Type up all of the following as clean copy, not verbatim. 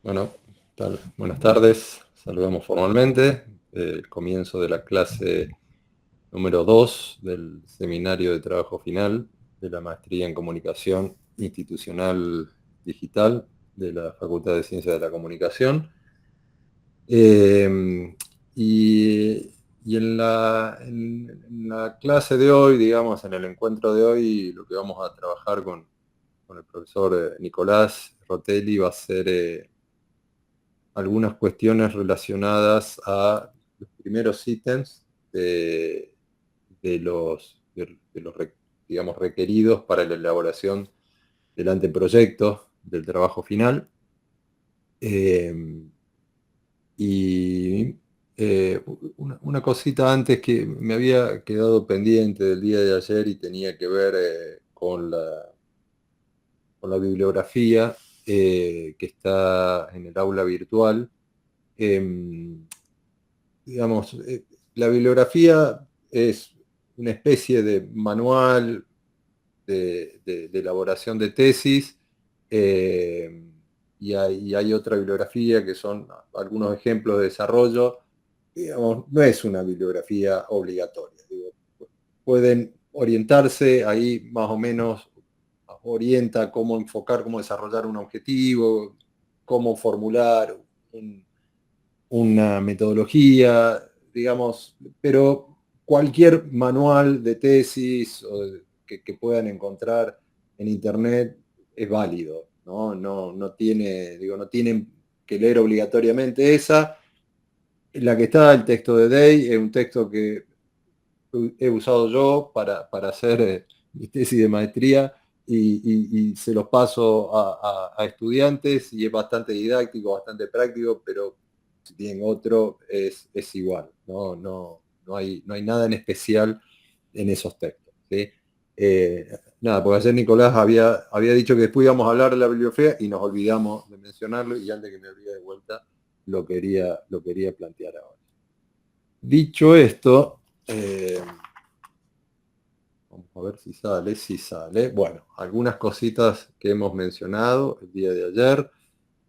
Bueno, tal? Buenas tardes. Saludamos formalmente. El comienzo de la clase número 2 del seminario de trabajo final de la Maestría en Comunicación Institucional Digital de la Facultad de Ciencias de la Comunicación. Eh, y en la clase de hoy, digamos, en el encuentro de hoy, lo que vamos a trabajar con el profesor Nicolás Rotelli va a ser algunas cuestiones relacionadas a los primeros ítems de los digamos, requeridos para la elaboración del anteproyecto del trabajo final. Eh, y una cosita antes que me había quedado pendiente del día de ayer y tenía que ver con la bibliografía que está en el aula virtual. Em, digamos, la bibliografía es una especie de manual de elaboración de tesis, eh, y hay otra bibliografía que son algunos ejemplos de desarrollo. Digamos, no es una bibliografía obligatoria. Digo, pueden orientarse ahí más o menos, orienta cómo enfocar, cómo desarrollar un objetivo, cómo formular un, una metodología, digamos, pero cualquier manual de tesis que puedan encontrar en internet es válido, ¿no? No tiene, digo, no tienen que leer obligatoriamente esa. La que está, el texto de Day, es un texto que he usado yo para hacer mi tesis de maestría y se los paso a estudiantes y es bastante didáctico, bastante práctico, pero si tienen otro es igual, no hay nada en especial en esos textos, ¿sí? Nada, porque ayer Nicolás había dicho que después íbamos a hablar de la bibliografía y nos olvidamos de mencionarlo y antes que me olvide de vuelta lo quería plantear ahora. Dicho esto, vamos a ver si sale. Bueno, algunas cositas que hemos mencionado el día de ayer.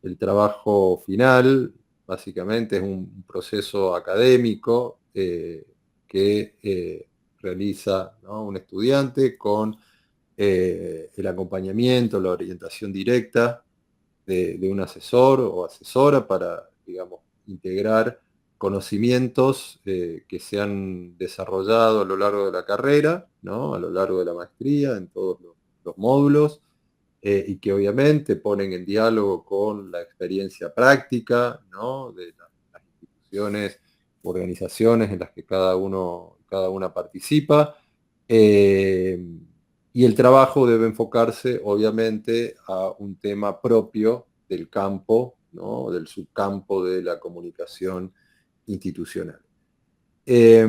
El trabajo final, básicamente, es un proceso académico que realiza, ¿no?, un estudiante con el acompañamiento, la orientación directa de un asesor o asesora para, digamos, integrar conocimientos que se han desarrollado a lo largo de la carrera, ¿no?, a lo largo de la maestría, en todos los módulos, y que obviamente ponen en diálogo con la experiencia práctica, ¿no?, de las instituciones, organizaciones en las que cada una participa. eh, y el trabajo debe enfocarse, obviamente, a un tema propio del campo, ¿no?, del subcampo de la comunicación institucional. Eh,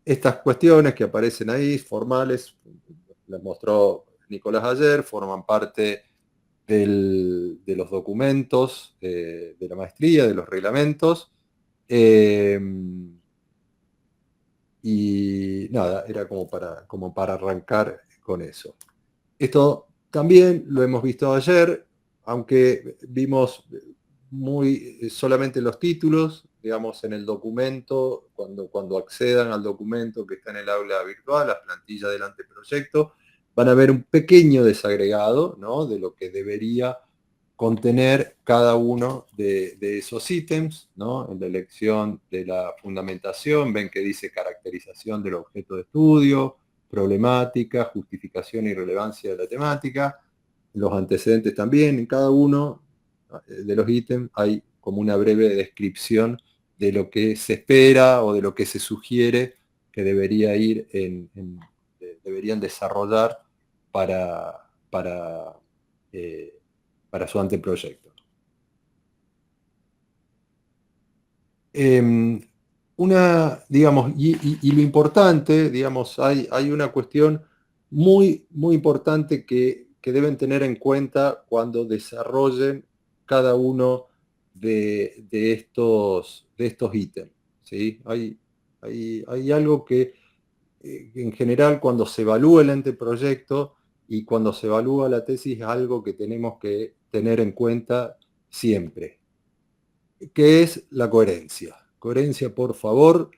Estas cuestiones que aparecen ahí, formales, las mostró Nicolás ayer, forman parte de los documentos de la maestría, de los reglamentos. eh, y nada, era como para arrancar con eso. Esto también lo hemos visto ayer, aunque vimos solamente los títulos, digamos, en el documento, cuando accedan al documento que está en el aula virtual, las plantillas del anteproyecto, van a ver un pequeño desagregado, ¿no?, de lo que debería contener cada uno de esos ítems, ¿no? En la elección de la fundamentación, ven que dice caracterización del objeto de estudio, problemática, justificación y relevancia de la temática, los antecedentes también. En cada uno de los ítems hay como una breve descripción de lo que se espera o de lo que se sugiere que deberían desarrollar para, eh, para su anteproyecto. Eh, digamos, y lo importante, digamos, hay una cuestión muy, muy importante que deben tener en cuenta cuando desarrollen cada uno de estos ítems, ¿sí? Hay algo que en general cuando se evalúa el anteproyecto y cuando se evalúa la tesis es algo que tenemos que tener en cuenta siempre, que es la coherencia. Coherencia, por favor.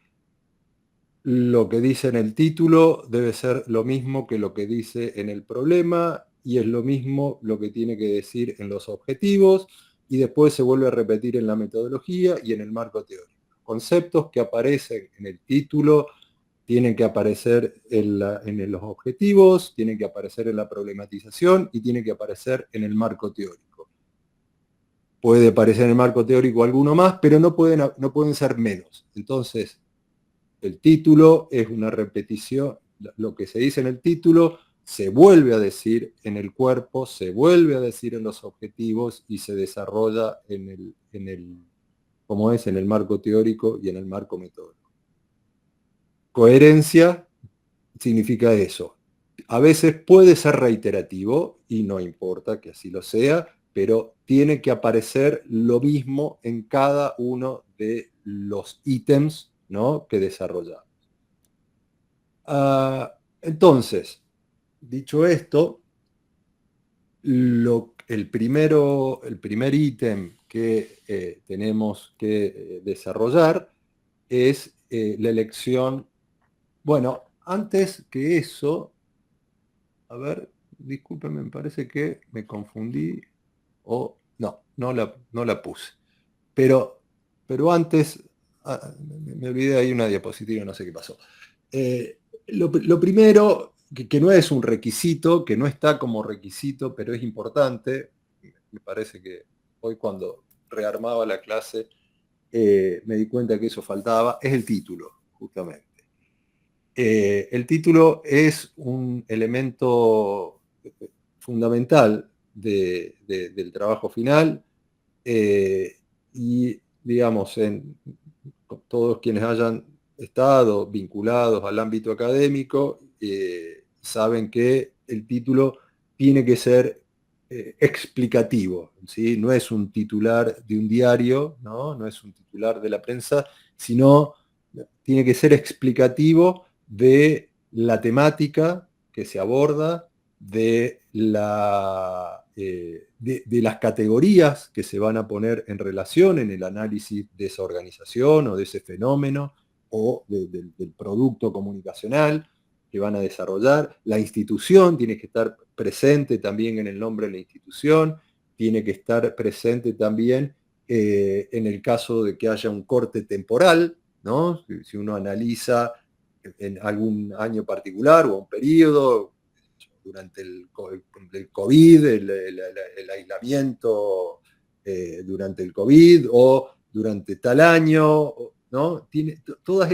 Lo que dice en el título debe ser lo mismo que lo que dice en el problema y es lo mismo lo que tiene que decir en los objetivos y después se vuelve a repetir en la metodología y en el marco teórico. Conceptos que aparecen en el título tienen que aparecer en los objetivos, tienen que aparecer en la problematización y tienen que aparecer en el marco teórico. Puede aparecer en el marco teórico alguno más, pero no pueden ser menos. Entonces, el título es una repetición, lo que se dice en el título se vuelve a decir en el cuerpo, se vuelve a decir en los objetivos y se desarrolla como es, en el marco teórico y en el marco metódico. Coherencia significa eso. A veces puede ser reiterativo y no importa que así lo sea, pero tiene que aparecer lo mismo en cada uno de los ítems, ¿no?, que desarrollamos. Entonces, dicho esto, el primer ítem que tenemos que desarrollar es la elección. Bueno, antes que eso, a ver, discúlpeme, me parece que me confundí o no la puse. Pero antes, me olvidé, hay una diapositiva, no sé qué pasó. Lo primero, que no es un requisito, que no está como requisito, pero es importante, me parece que hoy cuando rearmaba la clase me di cuenta que eso faltaba, es el título, justamente. El título es un elemento fundamental del trabajo final y, digamos, todos quienes hayan estado vinculados al ámbito académico saben que el título tiene que ser explicativo, ¿sí? No es un titular de un diario, ¿no? Es un titular de la prensa, sino tiene que ser explicativo de la temática que se aborda, de las categorías que se van a poner en relación en el análisis de esa organización o de ese fenómeno o del producto comunicacional que van a desarrollar. La institución tiene que estar presente también en el nombre de la institución, tiene que estar presente también en el caso de que haya un corte temporal, ¿no? Si uno analiza en algún año particular o un periodo, durante el COVID, el aislamiento durante el COVID o durante tal año, ¿no? Tiene todos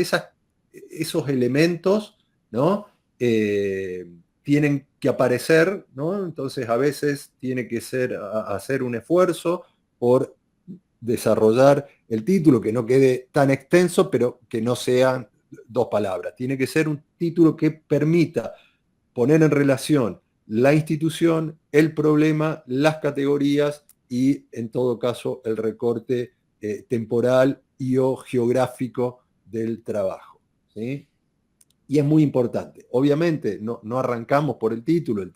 esos elementos, ¿no? Tienen que aparecer, ¿no? Entonces a veces tiene que hacer un esfuerzo por desarrollar el título, que no quede tan extenso, pero que no sean dos palabras. Tiene que ser un título que permita poner en relación la institución, el problema, las categorías y, en todo caso, el recorte temporal y o geográfico del trabajo, ¿sí? Y es muy importante. Obviamente, no arrancamos por el título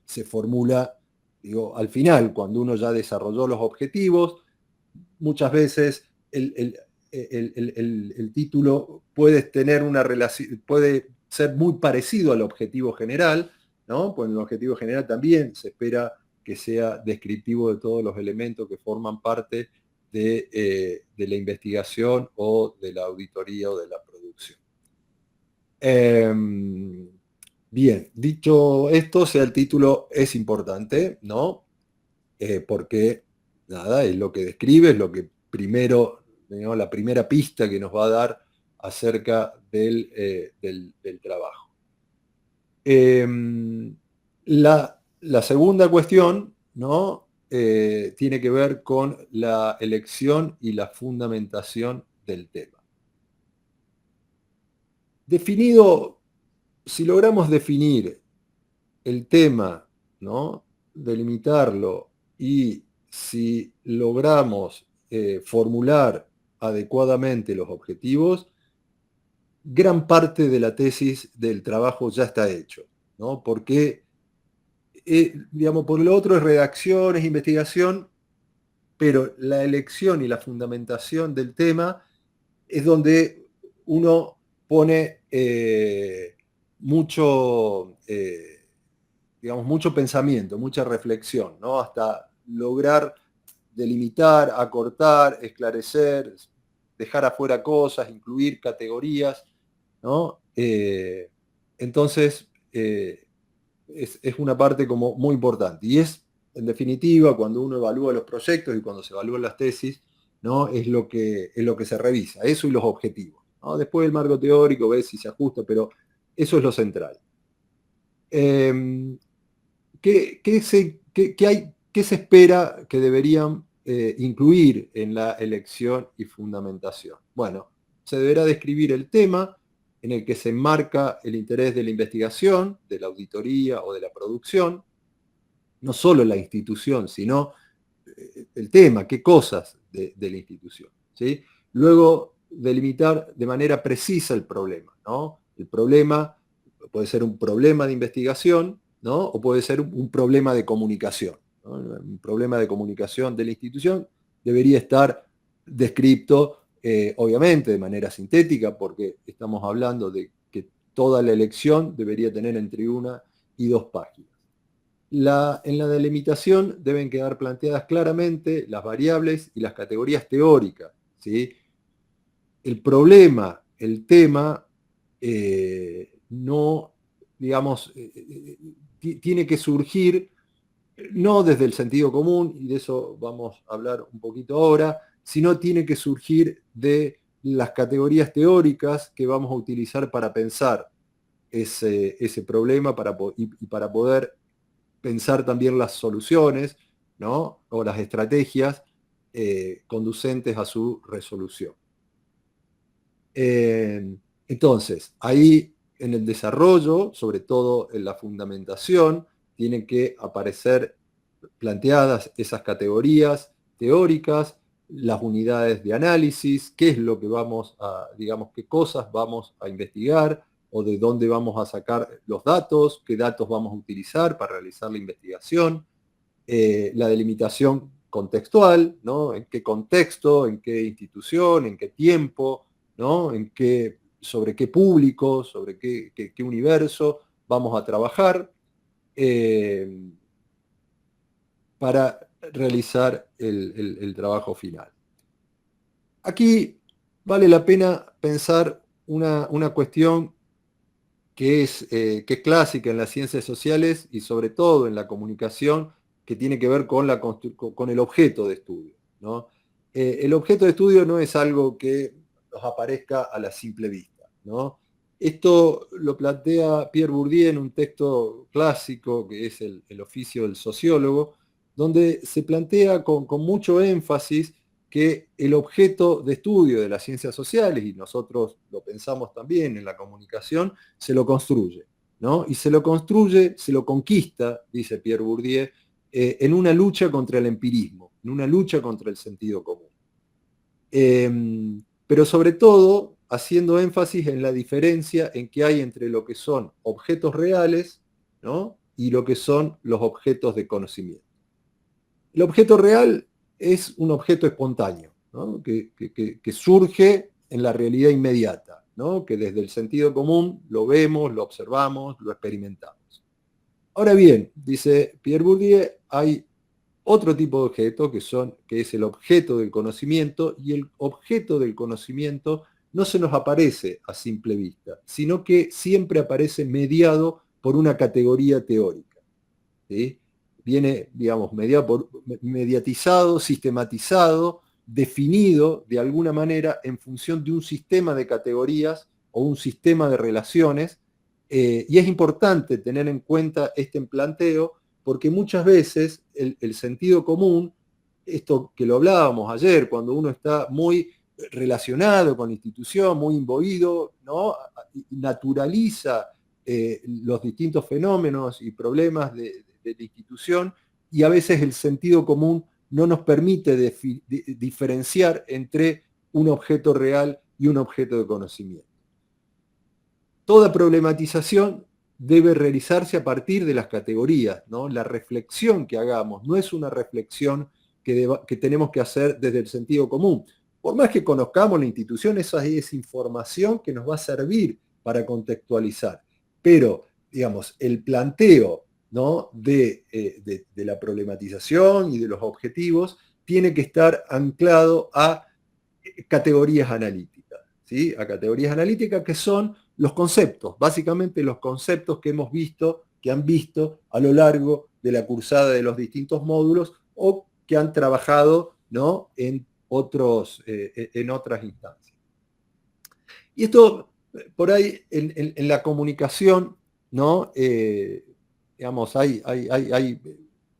se formula, digo, al final, cuando uno ya desarrolló los objetivos. Muchas veces el título puede tener una relación, puede ser muy parecido al objetivo general, ¿no? Pues en el objetivo general también se espera que sea descriptivo de todos los elementos que forman parte de la investigación o de la auditoría o de la producción. Bien, dicho esto, sea el título es importante, ¿no? Porque nada, es lo que describe, es lo que primero, digamos, la primera pista que nos va a dar acerca del trabajo. La segunda cuestión, ¿no? Tiene que ver con la elección y la fundamentación del tema. Definido, si logramos definir el tema, ¿no? Delimitarlo y si logramos formular adecuadamente los objetivos, gran parte de la tesis del trabajo ya está hecho, ¿no? Porque, digamos, por lo otro es redacción, es investigación, pero la elección y la fundamentación del tema es donde uno pone mucho, digamos, mucho pensamiento, mucha reflexión, ¿no? Hasta lograr delimitar, acortar, esclarecer, dejar afuera cosas, incluir categorías, ¿no? Entonces, es una parte como muy importante. Y es, en definitiva, cuando uno evalúa los proyectos y cuando se evalúan las tesis, ¿no? Es lo que se revisa, eso y los objetivos, ¿no? Después el marco teórico, ves si se ajusta, pero eso es lo central. ¿Qué se espera que deberían incluir en la elección y fundamentación? Bueno, se deberá describir el tema en el que se enmarca el interés de la investigación, de la auditoría o de la producción, no solo la institución, sino el tema, qué cosas de la institución, ¿sí? Luego, delimitar de manera precisa el problema, ¿no? El problema puede ser un problema de investigación, ¿no? O puede ser un problema de comunicación, ¿no? Un problema de comunicación de la institución debería estar descrito, obviamente, de manera sintética, porque estamos hablando de que toda la elección debería tener entre 1 y 2 páginas. En la delimitación deben quedar planteadas claramente las variables y las categorías teóricas, ¿sí? El problema, el tema, no, digamos, tiene que surgir no desde el sentido común, y de eso vamos a hablar un poquito ahora, sino tiene que surgir de las categorías teóricas que vamos a utilizar para pensar ese problema y para poder pensar también las soluciones, ¿no? O las estrategias conducentes a su resolución. Entonces, ahí en el desarrollo, sobre todo en la fundamentación, tienen que aparecer planteadas esas categorías teóricas, las unidades de análisis, qué es lo que vamos a, digamos, qué cosas vamos a investigar o de dónde vamos a sacar los datos, qué datos vamos a utilizar para realizar la investigación, la delimitación contextual, ¿no? En qué contexto, en qué institución, en qué tiempo, ¿no? Sobre qué público, sobre qué universo vamos a trabajar para realizar el trabajo final. Aquí vale la pena pensar una cuestión que es clásica en las ciencias sociales y sobre todo en la comunicación, que tiene que ver con el objeto de estudio, ¿no? El objeto de estudio no es algo que nos aparezca a la simple vista, ¿no? Esto lo plantea Pierre Bourdieu en un texto clásico que es el oficio del sociólogo, donde se plantea con mucho énfasis que el objeto de estudio de las ciencias sociales, y nosotros lo pensamos también en la comunicación, se lo construye, ¿no? Y se lo construye, se lo conquista, dice Pierre Bourdieu, en una lucha contra el empirismo, en una lucha contra el sentido común. Pero sobre todo haciendo énfasis en la diferencia en que hay entre lo que son objetos reales, ¿no? Y lo que son los objetos de conocimiento. El objeto real es un objeto espontáneo, ¿no? que surge en la realidad inmediata, ¿no? Que desde el sentido común lo vemos, lo observamos, lo experimentamos. Ahora bien, dice Pierre Bourdieu, hay otro tipo de objeto que es el objeto del conocimiento, y el objeto del conocimiento no se nos aparece a simple vista, sino que siempre aparece mediado por una categoría teórica, ¿sí? Viene, digamos, mediatizado, sistematizado, definido de alguna manera en función de un sistema de categorías o un sistema de relaciones, y es importante tener en cuenta este planteo porque muchas veces el sentido común, esto que lo hablábamos ayer, cuando uno está muy relacionado con la institución, muy imbuido, ¿no? Naturaliza los distintos fenómenos y problemas de la institución, y a veces el sentido común no nos permite diferenciar entre un objeto real y un objeto de conocimiento. Toda problematización debe realizarse a partir de las categorías, ¿no? La reflexión que hagamos no es una reflexión que tenemos que hacer desde el sentido común. Por más que conozcamos la institución, esa es información que nos va a servir para contextualizar. Pero, digamos, el planteo, ¿no?, de la problematización y de los objetivos tiene que estar anclado a categorías analíticas, ¿sí? A categorías analíticas que son los conceptos, básicamente los conceptos que hemos visto, que han visto a lo largo de la cursada de los distintos módulos o que han trabajado, ¿no?, en otras instancias. Y esto, por ahí, en la comunicación, ¿no?, digamos, hay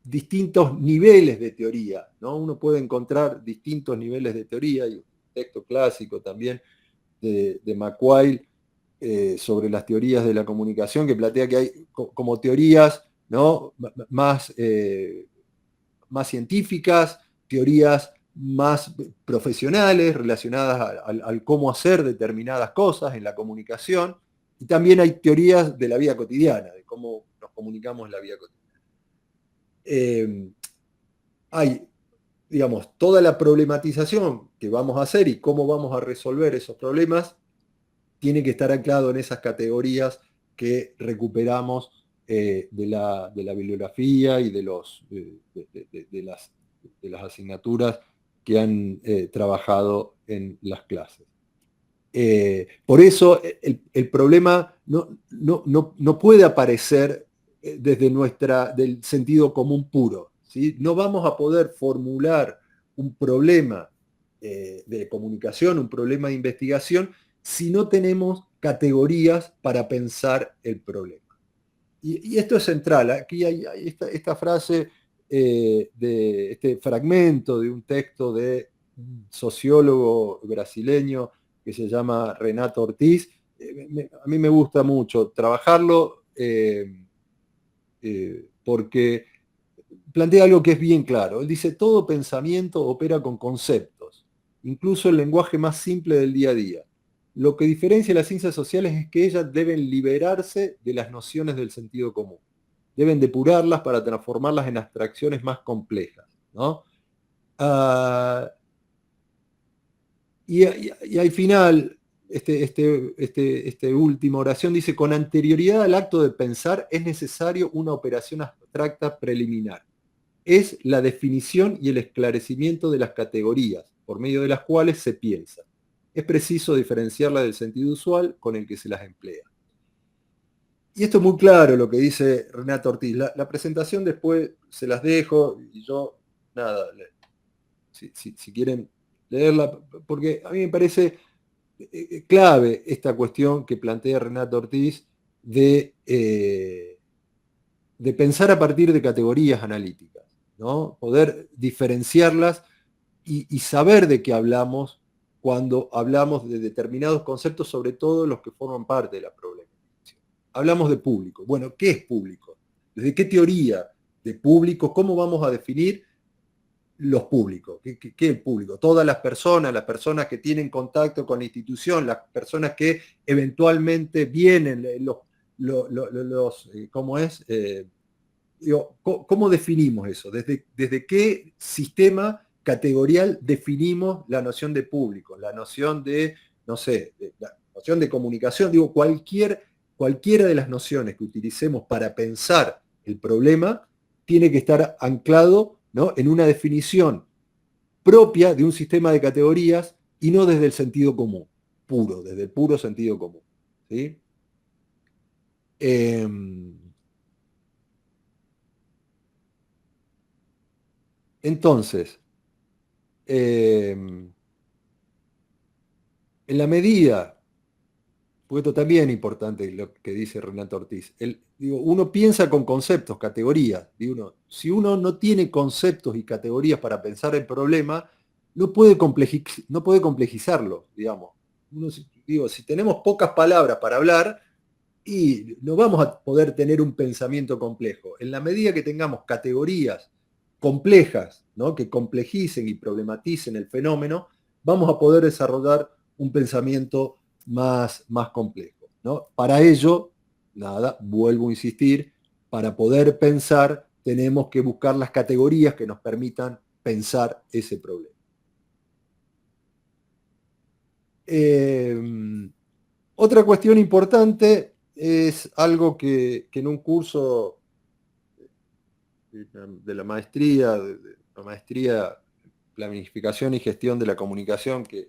distintos niveles de teoría, ¿no? Uno puede encontrar distintos niveles de teoría, y un texto clásico también de McQuail sobre las teorías de la comunicación, que plantea que hay como teorías, ¿no?, más científicas, teorías más profesionales relacionadas al cómo hacer determinadas cosas en la comunicación, y también hay teorías de la vida cotidiana, de cómo nos comunicamos en la vida cotidiana. Hay, digamos, toda la problematización que vamos a hacer y cómo vamos a resolver esos problemas tiene que estar anclado en esas categorías que recuperamos de la bibliografía y de las asignaturas que han trabajado en las clases. Por eso el problema no puede aparecer desde del sentido común puro, ¿sí? No vamos a poder formular un problema de comunicación, un problema de investigación, si no tenemos categorías para pensar el problema. Y esto es central. Aquí hay esta frase de este fragmento de un texto de un sociólogo brasileño que se llama Renato Ortiz. A mí me gusta mucho trabajarlo porque plantea algo que es bien claro. Él dice: todo pensamiento opera con conceptos, incluso el lenguaje más simple del día a día. Lo que diferencia a las ciencias sociales es que ellas deben liberarse de las nociones del sentido común. Deben depurarlas para transformarlas en abstracciones más complejas, ¿no? Y al final, última oración dice: con anterioridad al acto de pensar es necesario una operación abstracta preliminar. Es la definición y el esclarecimiento de las categorías por medio de las cuales se piensa. Es preciso diferenciarla del sentido usual con el que se las emplea. Y esto es muy claro lo que dice Renato Ortiz. La presentación después se las dejo y yo, nada, si quieren leerla, porque a mí me parece clave esta cuestión que plantea Renato Ortiz de pensar a partir de categorías analíticas, ¿no? Poder diferenciarlas y saber de qué hablamos cuando hablamos de determinados conceptos, sobre todo los que forman parte de la problematización. Hablamos de público. Bueno, ¿qué es público? ¿Desde qué teoría de público? ¿Cómo vamos a definir los públicos? ¿Qué es el público? Todas las personas que tienen contacto con la institución, las personas que eventualmente vienen, ¿cómo es? ¿Cómo definimos eso? ¿Desde qué sistema categorial definimos la noción de público? La noción de, no sé, la noción de comunicación. Digo, cualquiera de las nociones que utilicemos para pensar el problema tiene que estar anclado, ¿no?, en una definición propia de un sistema de categorías y no desde el sentido común, puro, desde el puro sentido común, ¿sí? Entonces, en la medida, porque esto también es importante lo que dice Renato Ortiz, uno piensa con conceptos, categorías. Si uno no tiene conceptos y categorías para pensar el problema, no puede complejizarlo, digamos. Si tenemos pocas palabras para hablar, y no vamos a poder tener un pensamiento complejo. En la medida que tengamos categorías complejas, ¿no?, que complejicen y problematicen el fenómeno, vamos a poder desarrollar un pensamiento más complejo, ¿no? Para ello, nada, vuelvo a insistir, para poder pensar tenemos que buscar las categorías que nos permitan pensar ese problema. Otra cuestión importante es algo que en un curso de la maestría, Planificación y Gestión de la Comunicación que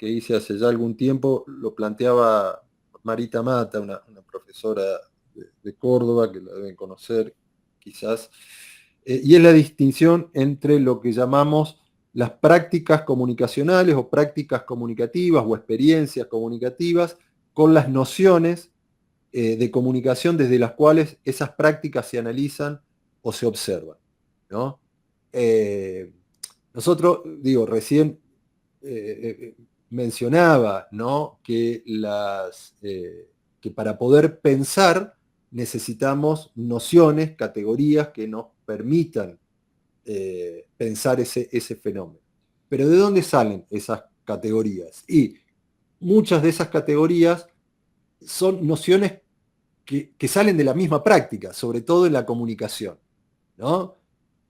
hice hace ya algún tiempo, lo planteaba Marita Mata, una profesora de Córdoba, que la deben conocer quizás, y es la distinción entre lo que llamamos las prácticas comunicacionales o prácticas comunicativas o experiencias comunicativas con las nociones de comunicación desde las cuales esas prácticas se analizan o se observan, ¿no? Nosotros, digo, recién mencionaba, ¿no? que para poder pensar necesitamos nociones, categorías que nos permitan pensar ese fenómeno. Pero ¿de dónde salen esas categorías? Y muchas de esas categorías son nociones que salen de la misma práctica, sobre todo en la comunicación, ¿no?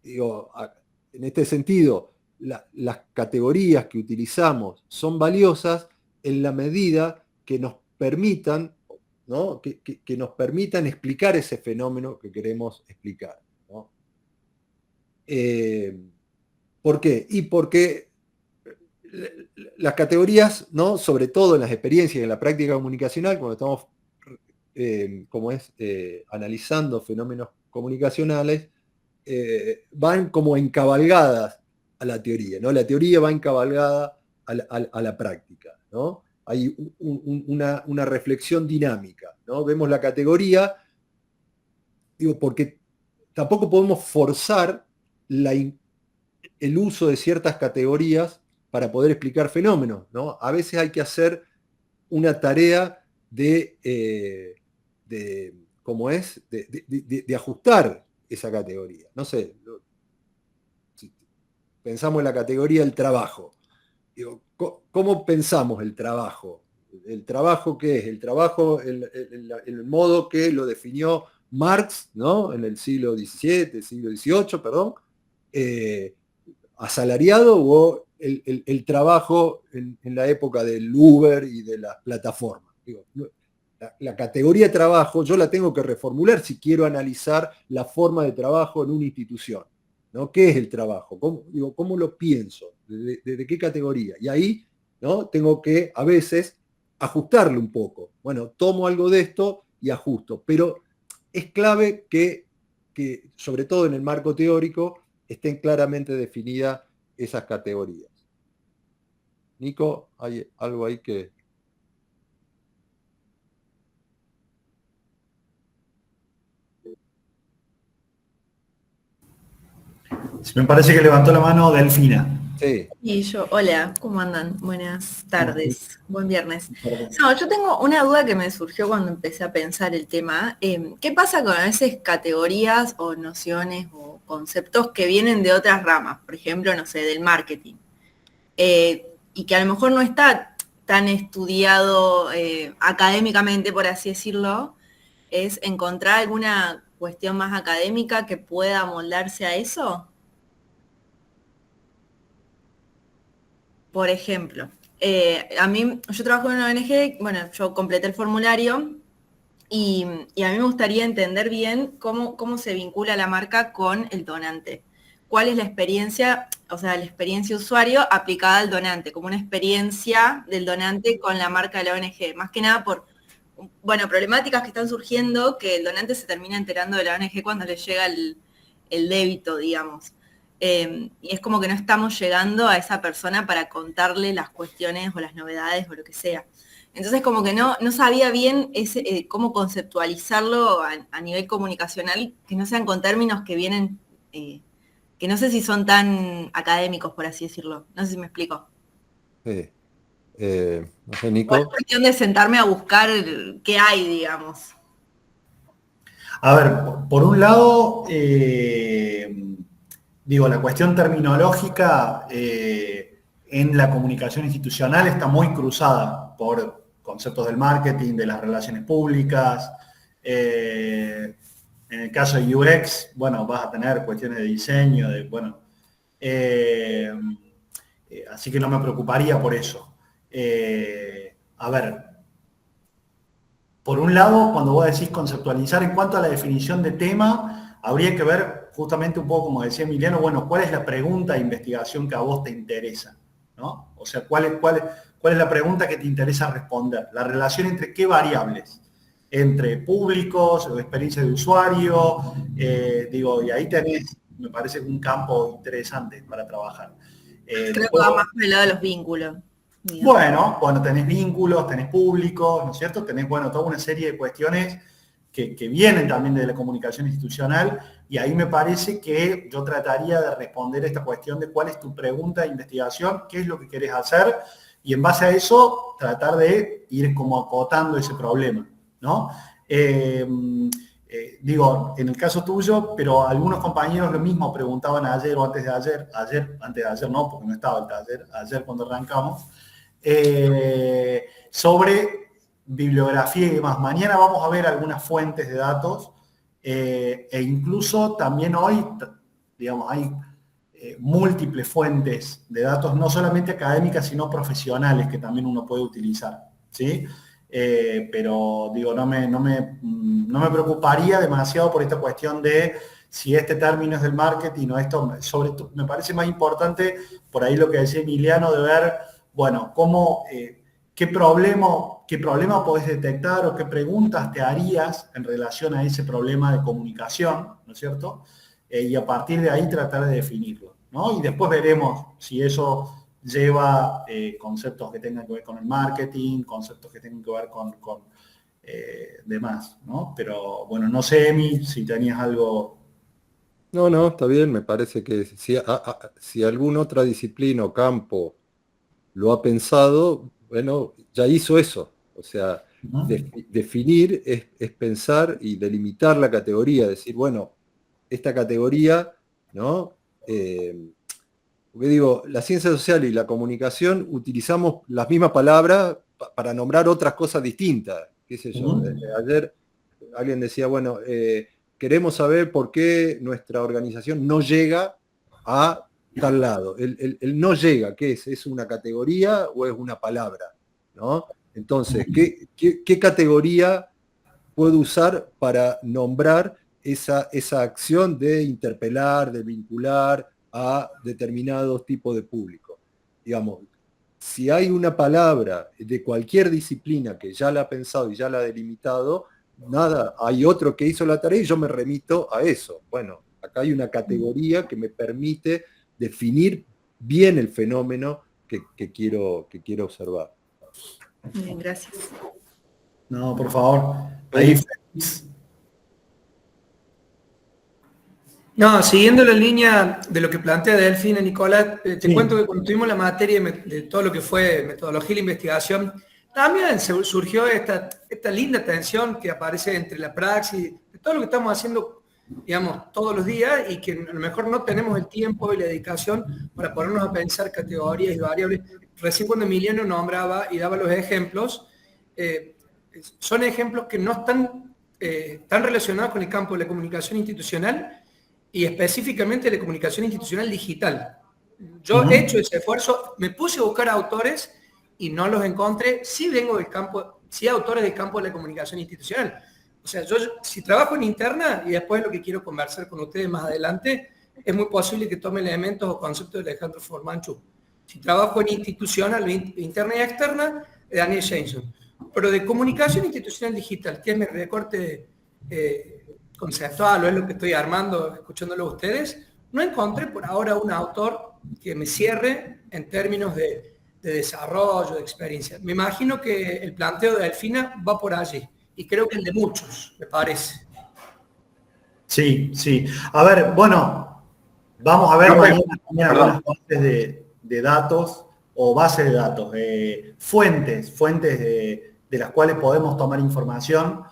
Digo, en este sentido, las categorías que utilizamos son valiosas en la medida que nos permitan, ¿no? que nos permitan explicar ese fenómeno que queremos explicar, ¿no? ¿Por qué? Y porque las categorías, ¿no? Sobre todo en las experiencias y en la práctica comunicacional, cuando estamos analizando fenómenos comunicacionales, van como encabalgadas a la teoría, ¿no? La teoría va encabalgada a la práctica, ¿no? Hay una reflexión dinámica, ¿no? Vemos la categoría, digo, porque tampoco podemos forzar el uso de ciertas categorías para poder explicar fenómenos, ¿no? A veces hay que hacer una tarea ¿cómo es? De ajustar esa categoría. No sé, si pensamos en la categoría del trabajo. Digo, ¿cómo pensamos el trabajo? ¿El trabajo qué es? El trabajo, el modo que lo definió Marx, ¿no? En el siglo XVII, siglo XVIII, perdón, asalariado o el trabajo en la época del Uber y de las plataformas. Digo, la categoría de trabajo yo la tengo que reformular si quiero analizar la forma de trabajo en una institución, ¿no? ¿Qué es el trabajo? ¿Cómo lo pienso? ¿De qué categoría? Y ahí, ¿no? Tengo que a veces ajustarlo un poco. Bueno, tomo algo de esto y ajusto, pero es clave que sobre todo en el marco teórico, estén claramente definidas esas categorías. Nico, ¿hay algo ahí que...? Me parece que levantó la mano Delfina. Sí. Y yo, hola, ¿cómo andan? Buenas tardes, buen viernes. No, yo tengo una duda que me surgió cuando empecé a pensar el tema. ¿Qué pasa con a veces categorías o nociones o conceptos que vienen de otras ramas? Por ejemplo, no sé, del marketing. Y que a lo mejor no está tan estudiado académicamente, por así decirlo, es encontrar alguna cuestión más académica que pueda moldarse a eso. Por ejemplo, yo trabajo en una ONG, bueno, yo completé el formulario y a mí me gustaría entender bien cómo se vincula la marca con el donante. ¿Cuál es la experiencia, o sea, la experiencia usuario aplicada al donante, como una experiencia del donante con la marca de la ONG? Más que nada por, bueno, problemáticas que están surgiendo que el donante se termina enterando de la ONG cuando le llega el débito, digamos. Y es como que no estamos llegando a esa persona para contarle las cuestiones o las novedades o lo que sea. Entonces como que no sabía bien cómo conceptualizarlo a nivel comunicacional, que no sean con términos que vienen, que no sé si son tan académicos, por así decirlo. No sé si me explico. Sí. No sé, O es Nico. cuestión de sentarme a buscar qué hay, digamos. A ver, por un lado, digo, la cuestión terminológica en la comunicación institucional está muy cruzada por conceptos del marketing, de las relaciones públicas. En el caso de UX, bueno, vas a tener cuestiones de diseño, de, bueno, Así que no me preocuparía por eso. A ver, por un lado, cuando vos decís conceptualizar en cuanto a la definición de tema, habría que ver justamente un poco, como decía Emiliano, bueno, ¿cuál es la pregunta de investigación que a vos te interesa? ¿No? O sea, ¿cuál es la pregunta que te interesa responder? La relación entre qué variables, entre públicos o experiencia de usuario, y ahí tenés, me parece, un campo interesante para trabajar. Creo que Después, va más por el lado de los vínculos. Digamos. bueno, tenés vínculos, tenés públicos, ¿no es cierto? Tenés, toda una serie de cuestiones que vienen también de la comunicación institucional, y ahí me parece que yo trataría de responder esta cuestión de cuál es tu pregunta de investigación, qué es lo que querés hacer, y en base a eso tratar de ir como acotando ese problema, ¿no? En el caso tuyo, pero algunos compañeros lo mismo preguntaban ayer o antes de ayer no, porque no estaba el taller, ayer cuando arrancamos, sobre bibliografía y demás. Mañana vamos a ver algunas fuentes de datos e incluso también hoy, digamos, hay múltiples fuentes de datos, no solamente académicas, sino profesionales que también uno puede utilizar, ¿sí? Pero digo, no me preocuparía demasiado por esta cuestión de si este término es del marketing o esto, sobre todo, me parece más importante por ahí lo que decía Emiliano, de ver, bueno, cómo, qué problema podés detectar o qué preguntas te harías en relación a ese problema de comunicación, ¿no es cierto? Y a partir de ahí tratar de definirlo, ¿no? Y después veremos si eso lleva conceptos que tengan que ver con el marketing, conceptos que tengan que ver con demás, ¿no? Pero bueno, no sé, Emi, si tenías algo. No, está bien, me parece que si alguna otra disciplina o campo lo ha pensado, bueno, ya hizo eso. O sea, definir es pensar y delimitar la categoría, decir, bueno, esta categoría, ¿no? Porque digo, la ciencia social y la comunicación utilizamos las mismas palabras para nombrar otras cosas distintas. ¿Qué sé yo? Ayer alguien decía, bueno, queremos saber por qué nuestra organización no llega a tal lado. El no llega, ¿qué es? ¿Es una categoría o es una palabra? ¿No? Entonces, ¿qué categoría puedo usar para nombrar esa acción de interpelar, de vincular a determinados tipos de público? Digamos, si hay una palabra de cualquier disciplina que ya la ha pensado y ya la ha delimitado, nada, hay otro que hizo la tarea y yo me remito a eso. Bueno, acá hay una categoría que me permite definir bien el fenómeno que quiero observar. Bien, gracias. No, por favor. Ahí, Félix. No, siguiendo la línea de lo que plantea Delfina, Nicolás, te Sí. cuento que cuando tuvimos la materia de todo lo que fue metodología y la investigación, también surgió esta linda tensión que aparece entre la praxis, de todo lo que estamos haciendo, digamos, todos los días, y que a lo mejor no tenemos el tiempo y la dedicación para ponernos a pensar categorías y variables. Recién cuando Emiliano nombraba y daba los ejemplos, son ejemplos que no están tan relacionados con el campo de la comunicación institucional, y específicamente de comunicación institucional digital. Yo he hecho ese esfuerzo, me puse a buscar autores y no los encontré. Sí vengo del campo, sí autores del campo de la comunicación institucional. O sea, yo si trabajo en interna, y después lo que quiero conversar con ustedes más adelante, es muy posible que tome elementos o conceptos de Alejandro Formanchuk. Si trabajo en institucional, interna y externa, de Daniel Jameson. Pero de comunicación institucional digital, que es mi recorte conceptual, o es lo que estoy armando, escuchándolo a ustedes, no encontré por ahora un autor que me cierre en términos de desarrollo, de experiencia. Me imagino que el planteo de Delfina va por allí, y creo que el de muchos, me parece. Sí. A ver, bueno, vamos a ver mañana también algunas fuentes de datos o bases de datos, fuentes de las cuales podemos tomar información,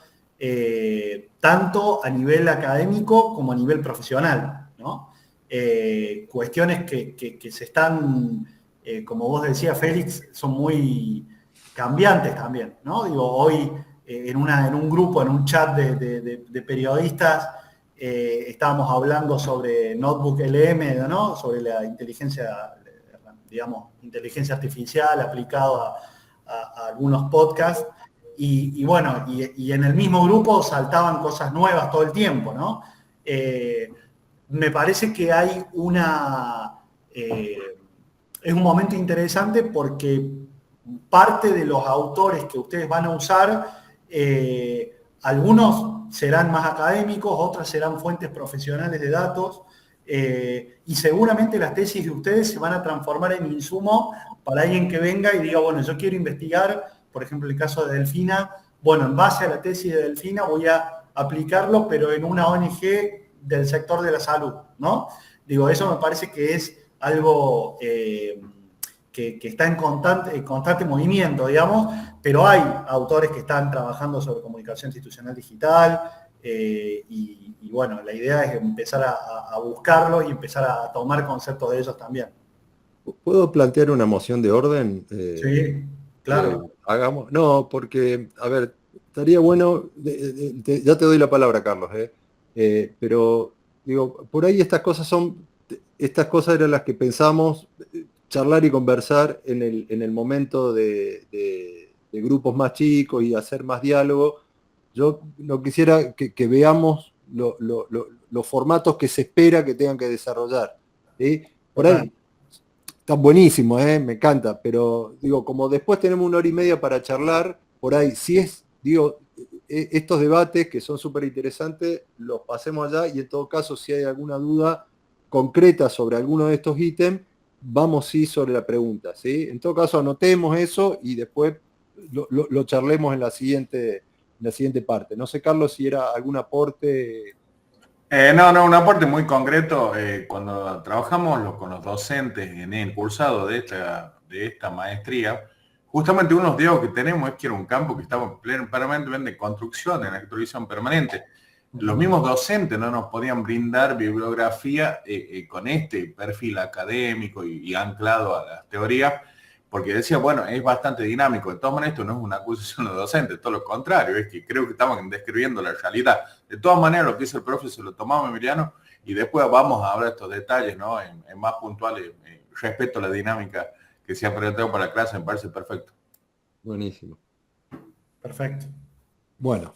tanto a nivel académico como a nivel profesional, ¿no? Cuestiones que se están, como vos decías, Félix, son muy cambiantes también, ¿no? Digo, hoy en un grupo, en un chat de periodistas, estábamos hablando sobre Notebook LM, ¿no? Sobre la inteligencia, digamos, inteligencia artificial aplicado a algunos podcasts. Y bueno, y en el mismo grupo saltaban cosas nuevas todo el tiempo, ¿no? Me parece que hay es un momento interesante porque parte de los autores que ustedes van a usar, algunos serán más académicos, otras serán fuentes profesionales de datos, y seguramente las tesis de ustedes se van a transformar en insumo para alguien que venga y diga, bueno, yo quiero investigar, por ejemplo, el caso de Delfina, bueno, en base a la tesis de Delfina voy a aplicarlo, pero en una ONG del sector de la salud, ¿no? Digo, eso me parece que es algo que está en constante movimiento, digamos, pero hay autores que están trabajando sobre comunicación institucional digital, y bueno, la idea es empezar a buscarlos y empezar a tomar conceptos de ellos también. ¿Puedo plantear una moción de orden? Sí, claro. Hagamos. No, porque, a ver, estaría bueno, ya te doy la palabra, Carlos, pero digo, por ahí estas cosas eran las que pensamos charlar y conversar en el momento de grupos más chicos y hacer más diálogo. Yo no quisiera que veamos los formatos que se espera que tengan que desarrollar, ¿sí? Por ahí están buenísimos, me encanta, pero digo, como después tenemos 1 hora y media para charlar, por ahí, si es, digo, estos debates que son súper interesantes, los pasemos allá, y en todo caso, si hay alguna duda concreta sobre alguno de estos ítems, vamos sí sobre la pregunta, ¿sí? En todo caso, anotemos eso y después lo charlemos en la siguiente parte. No sé, Carlos, si era algún aporte. No, un aporte muy concreto. Cuando trabajamos con los docentes en el cursado de esta maestría, justamente uno de los diálogos que tenemos es que era un campo que estaba permanentemente en construcción, en actualización permanente. Los mismos docentes no nos podían brindar bibliografía con este perfil académico y anclado a las teorías, porque decía, bueno, es bastante dinámico. De todas maneras, esto no es una acusación de docentes, todo lo contrario, es que creo que estaban describiendo la realidad. De todas maneras, lo que dice el profe se lo tomamos, Emiliano, y después vamos a hablar estos detalles, ¿no? En más puntuales, respecto a la dinámica que se ha presentado para la clase, me parece perfecto. Buenísimo. Perfecto. Bueno,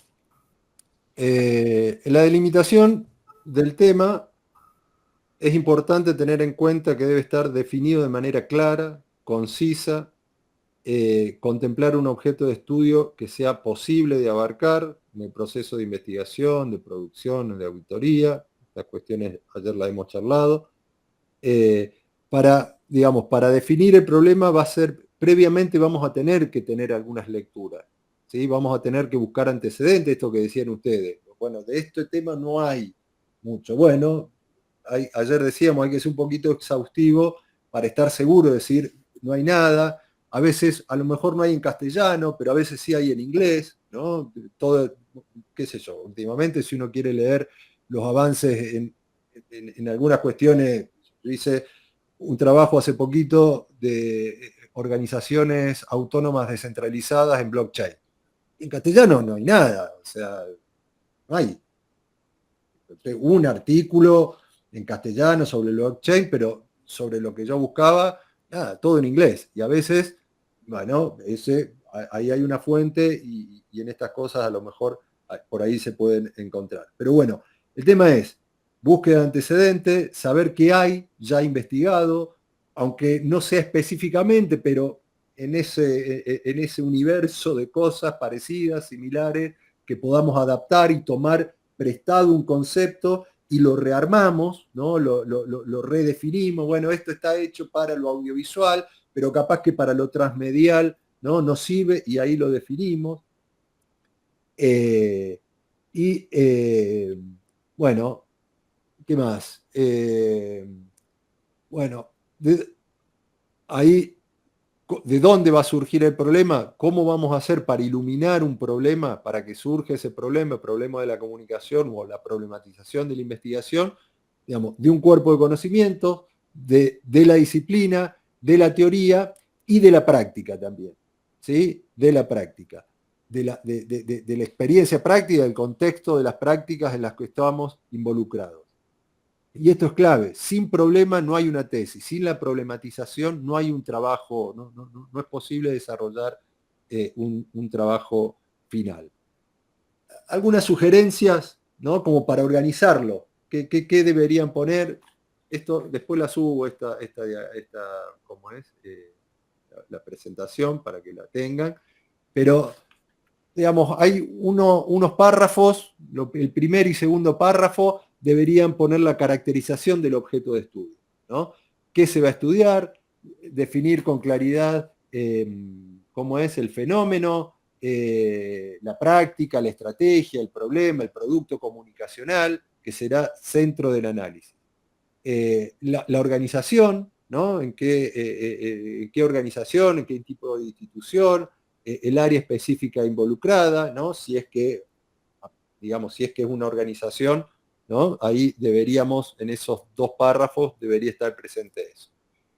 en la delimitación del tema es importante tener en cuenta que debe estar definido de manera clara, concisa, contemplar un objeto de estudio que sea posible de abarcar en el proceso de investigación, de producción, de auditoría. Estas cuestiones ayer las hemos charlado. Para definir el problema previamente vamos a tener que tener algunas lecturas, ¿sí? Vamos a tener que buscar antecedentes, esto que decían ustedes. Bueno, de este tema no hay mucho. Bueno, ayer decíamos, hay que ser un poquito exhaustivo para estar seguro de decir, no hay nada. A veces, a lo mejor no hay en castellano, pero a veces sí hay en inglés, ¿no? Todo, qué sé yo, últimamente si uno quiere leer los avances en algunas cuestiones, yo hice un trabajo hace poquito de organizaciones autónomas descentralizadas en blockchain. En castellano no hay nada, o sea, no hay un artículo en castellano sobre el blockchain, pero sobre lo que yo buscaba, nada, todo en inglés. Y a veces, bueno, ahí hay una fuente y en estas cosas a lo mejor por ahí se pueden encontrar. Pero bueno, el tema es búsqueda de antecedentes, saber qué hay ya investigado, aunque no sea específicamente, pero en ese universo de cosas parecidas, similares, que podamos adaptar y tomar prestado un concepto y lo rearmamos, ¿no? Lo redefinimos. Bueno, esto está hecho para lo audiovisual, pero capaz que para lo transmedial, ¿no? Nos sirve y ahí lo definimos. Bueno, ¿qué más? Bueno, ahí, ¿de dónde va a surgir el problema? ¿Cómo vamos a hacer para iluminar un problema, para que surja ese problema, el problema de la comunicación o la problematización de la investigación, digamos, de un cuerpo de conocimiento, de la disciplina, de la teoría y de la práctica también, ¿sí? De la práctica. de la experiencia práctica, del contexto de las prácticas en las que estamos involucrados. Y esto es clave, sin problema no hay una tesis, sin la problematización no hay un trabajo, no es posible desarrollar un trabajo final. Algunas sugerencias, ¿no? Como para organizarlo, ¿qué deberían poner? Esto después la subo, ¿cómo es? La presentación para que la tengan, pero digamos, hay unos párrafos, el primer y segundo párrafo deberían poner la caracterización del objeto de estudio, ¿no? ¿Qué se va a estudiar? Definir con claridad cómo es el fenómeno, la práctica, la estrategia, el problema, el producto comunicacional, que será centro del análisis. La organización, ¿no? ¿En qué organización, en qué tipo de institución, el área específica involucrada, ¿no? Si es que, digamos, si es que es una organización, ¿no? Ahí deberíamos, en esos 2 párrafos, debería estar presente eso.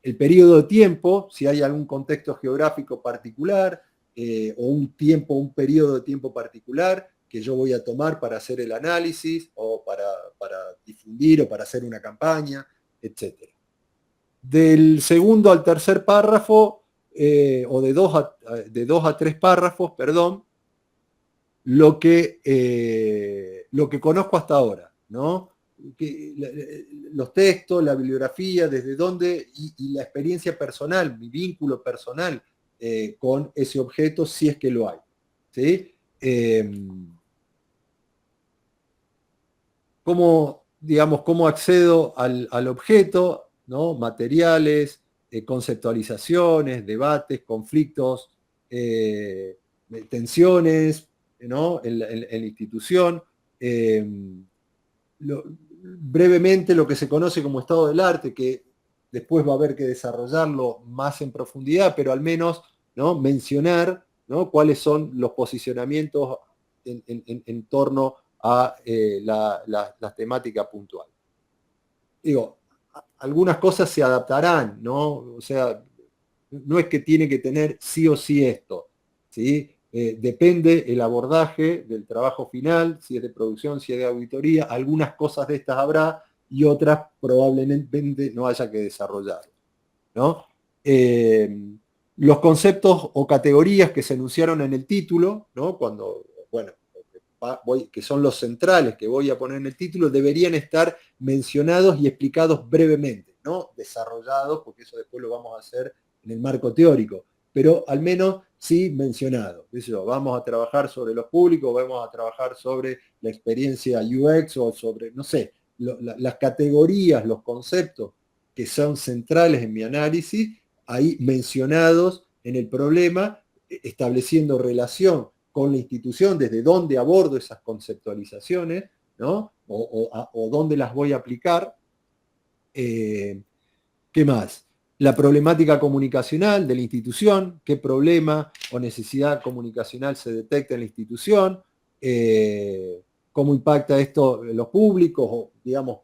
El periodo de tiempo, si hay algún contexto geográfico particular, o un periodo de tiempo particular que yo voy a tomar para hacer el análisis, o para difundir, o para hacer una campaña, etc. Del segundo al tercer párrafo, o de 2 a 3 párrafos, perdón, lo que conozco hasta ahora, ¿no? Los textos, la bibliografía, desde dónde, y la experiencia personal, mi vínculo personal con ese objeto, si es que lo hay, ¿sí? ¿Cómo accedo al objeto, ¿no? Materiales, conceptualizaciones, debates, conflictos, tensiones, ¿no? en la institución. Brevemente lo que se conoce como estado del arte, que después va a haber que desarrollarlo más en profundidad, pero al menos, ¿no? Mencionar, ¿no? Cuáles son los posicionamientos en torno a la temática puntual. Digo, algunas cosas se adaptarán, ¿no? O sea, no es que tiene que tener sí o sí esto, ¿sí? Depende el abordaje del trabajo final, si es de producción, si es de auditoría, algunas cosas de estas habrá y otras probablemente no haya que desarrollar, ¿no? Los conceptos o categorías que se enunciaron en el título, ¿no? Que son los centrales que voy a poner en el título, deberían estar mencionados y explicados brevemente, no desarrollados, porque eso después lo vamos a hacer en el marco teórico, pero al menos sí mencionado. Vamos a trabajar sobre los públicos, vamos a trabajar sobre la experiencia UX o sobre, no sé, las categorías, los conceptos que son centrales en mi análisis, ahí mencionados en el problema, estableciendo relación con la institución, desde dónde abordo esas conceptualizaciones, ¿no? O dónde las voy a aplicar. ¿Qué más? La problemática comunicacional de la institución, qué problema o necesidad comunicacional se detecta en la institución, cómo impacta esto en los públicos, o digamos,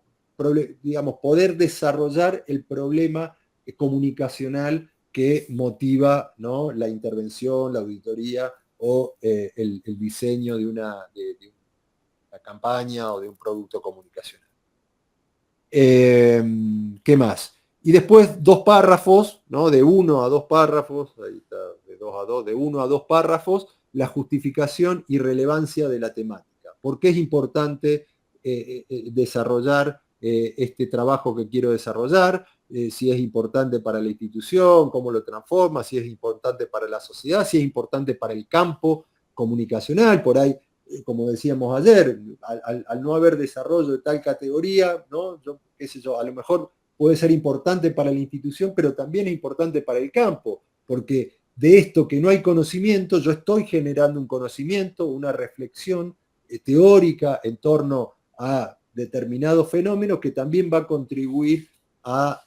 poder desarrollar el problema comunicacional que motiva, ¿no? La intervención, la auditoría o el diseño de una campaña o de un producto comunicacional. ¿Qué más? Y después 2 párrafos, ¿no? De 1 a 2 párrafos, ahí está, de 2 a 2, de 1 a 2 párrafos, la justificación y relevancia de la temática. ¿Por qué es importante desarrollar este trabajo que quiero desarrollar? Si es importante para la institución, cómo lo transforma, si es importante para la sociedad, si es importante para el campo comunicacional. Por ahí, como decíamos ayer, al no haber desarrollo de tal categoría, ¿no? Qué sé yo, a lo mejor puede ser importante para la institución, pero también es importante para el campo, porque de esto que no hay conocimiento, yo estoy generando un conocimiento, una reflexión teórica en torno a determinados fenómenos que también va a contribuir a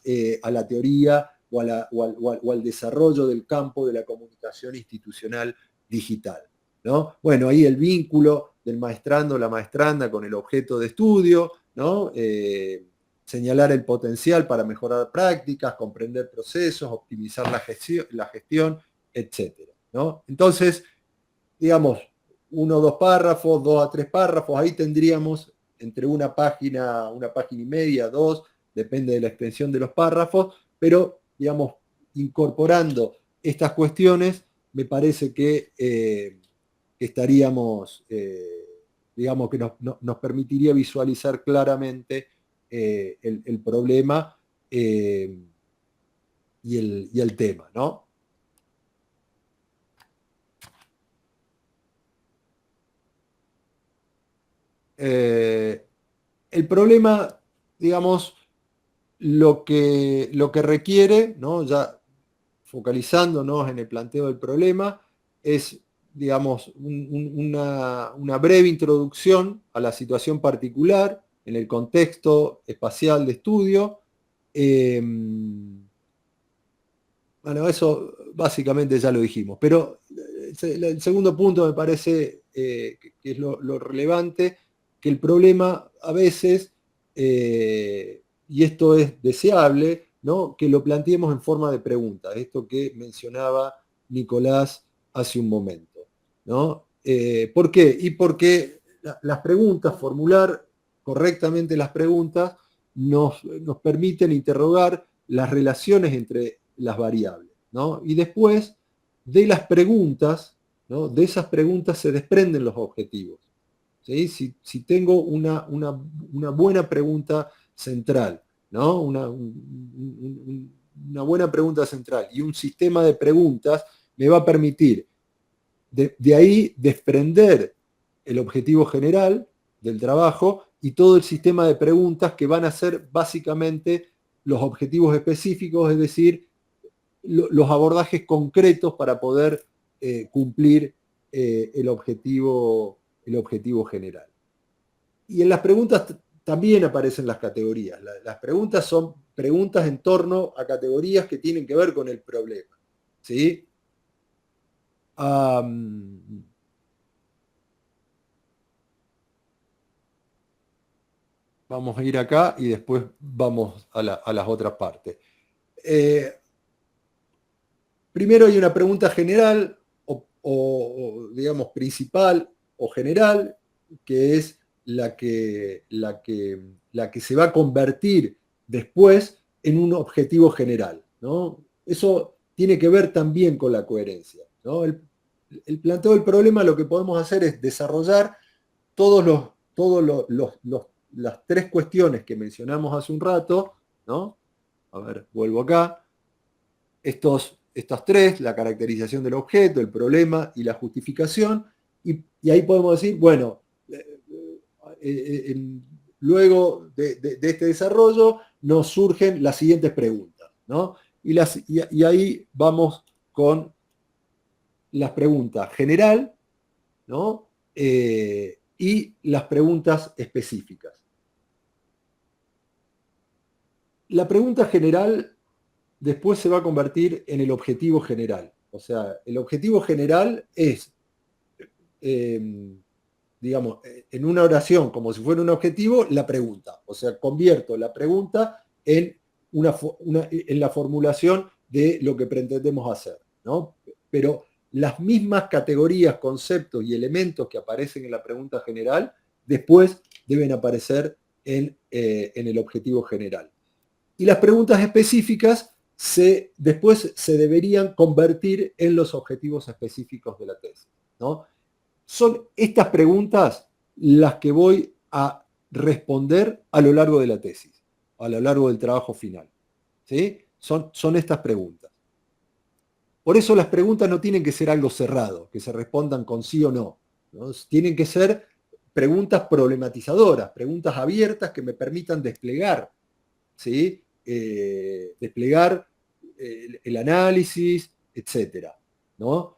la teoría o al desarrollo del campo de la comunicación institucional digital, ¿no? Bueno, ahí el vínculo del maestrando o la maestranda con el objeto de estudio, ¿no? Señalar el potencial para mejorar prácticas, comprender procesos, optimizar la gestión, etc., ¿no? Entonces, digamos, 1 o 2 párrafos, 2 a 3 párrafos, ahí tendríamos entre una página y media, 2, depende de la extensión de los párrafos, pero, digamos, incorporando estas cuestiones, me parece que estaríamos, digamos, que nos permitiría visualizar claramente el problema y el tema, ¿no? El problema, digamos, lo que requiere, ¿no? Ya focalizándonos en el planteo del problema, es, digamos, una breve introducción a la situación particular en el contexto espacial de estudio. Bueno, eso básicamente ya lo dijimos, pero el segundo punto me parece que es lo relevante, que el problema a veces, y esto es deseable, ¿no? Que lo planteemos en forma de pregunta, esto que mencionaba Nicolás hace un momento, ¿no? ¿Por qué? Y porque las preguntas, formular correctamente las preguntas, nos permiten interrogar las relaciones entre las variables, ¿no? Y después de las preguntas, ¿no? De esas preguntas se desprenden los objetivos. ¿Sí? Si tengo una buena pregunta central, ¿no? Una buena pregunta central y un sistema de preguntas me va a permitir de ahí desprender el objetivo general del trabajo y todo el sistema de preguntas que van a ser básicamente los objetivos específicos, es decir, los abordajes concretos para poder cumplir el objetivo general. Y en las preguntas también aparecen las categorías. Las preguntas son preguntas en torno a categorías que tienen que ver con el problema, ¿sí? Vamos a ir acá y después vamos a las otras partes. Primero hay una pregunta general o digamos principal o general, que es la que se va a convertir después en un objetivo general, ¿no? Eso tiene que ver también con la coherencia, ¿no? El planteo del problema, lo que podemos hacer es desarrollar las tres cuestiones que mencionamos hace un rato, ¿no? A ver, vuelvo acá. Estas tres, la caracterización del objeto, el problema y la justificación, y ahí podemos decir, bueno, luego de este desarrollo nos surgen las siguientes preguntas, ¿no? Y ahí vamos con las preguntas general, ¿no? Y las preguntas específicas. La pregunta general después se va a convertir en el objetivo general. O sea, el objetivo general es, digamos, en una oración, como si fuera un objetivo, la pregunta. O sea, convierto la pregunta en la formulación de lo que pretendemos hacer, ¿no? Pero las mismas categorías, conceptos y elementos que aparecen en la pregunta general, después deben aparecer en el objetivo general. Y las preguntas específicas después se deberían convertir en los objetivos específicos de la tesis, ¿no? Son estas preguntas las que voy a responder a lo largo de la tesis, a lo largo del trabajo final, ¿sí? Son estas preguntas. Por eso las preguntas no tienen que ser algo cerrado, que se respondan con sí o no, ¿no? Tienen que ser preguntas problematizadoras, preguntas abiertas que me permitan desplegar, ¿sí? Desplegar el análisis, etc., ¿no?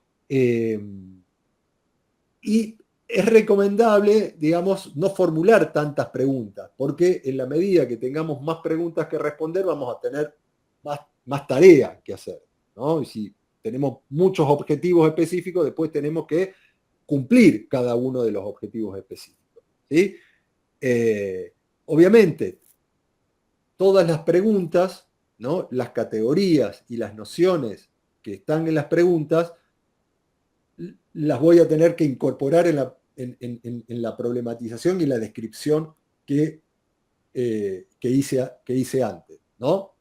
Y es recomendable, digamos, no formular tantas preguntas, porque en la medida que tengamos más preguntas que responder, vamos a tener más tarea que hacer, ¿no? Y si tenemos muchos objetivos específicos, después tenemos que cumplir cada uno de los objetivos específicos, ¿sí? Obviamente, todas las preguntas, ¿no? Las categorías y las nociones que están en las preguntas las voy a tener que incorporar en la problematización y en la descripción que hice antes, ¿no?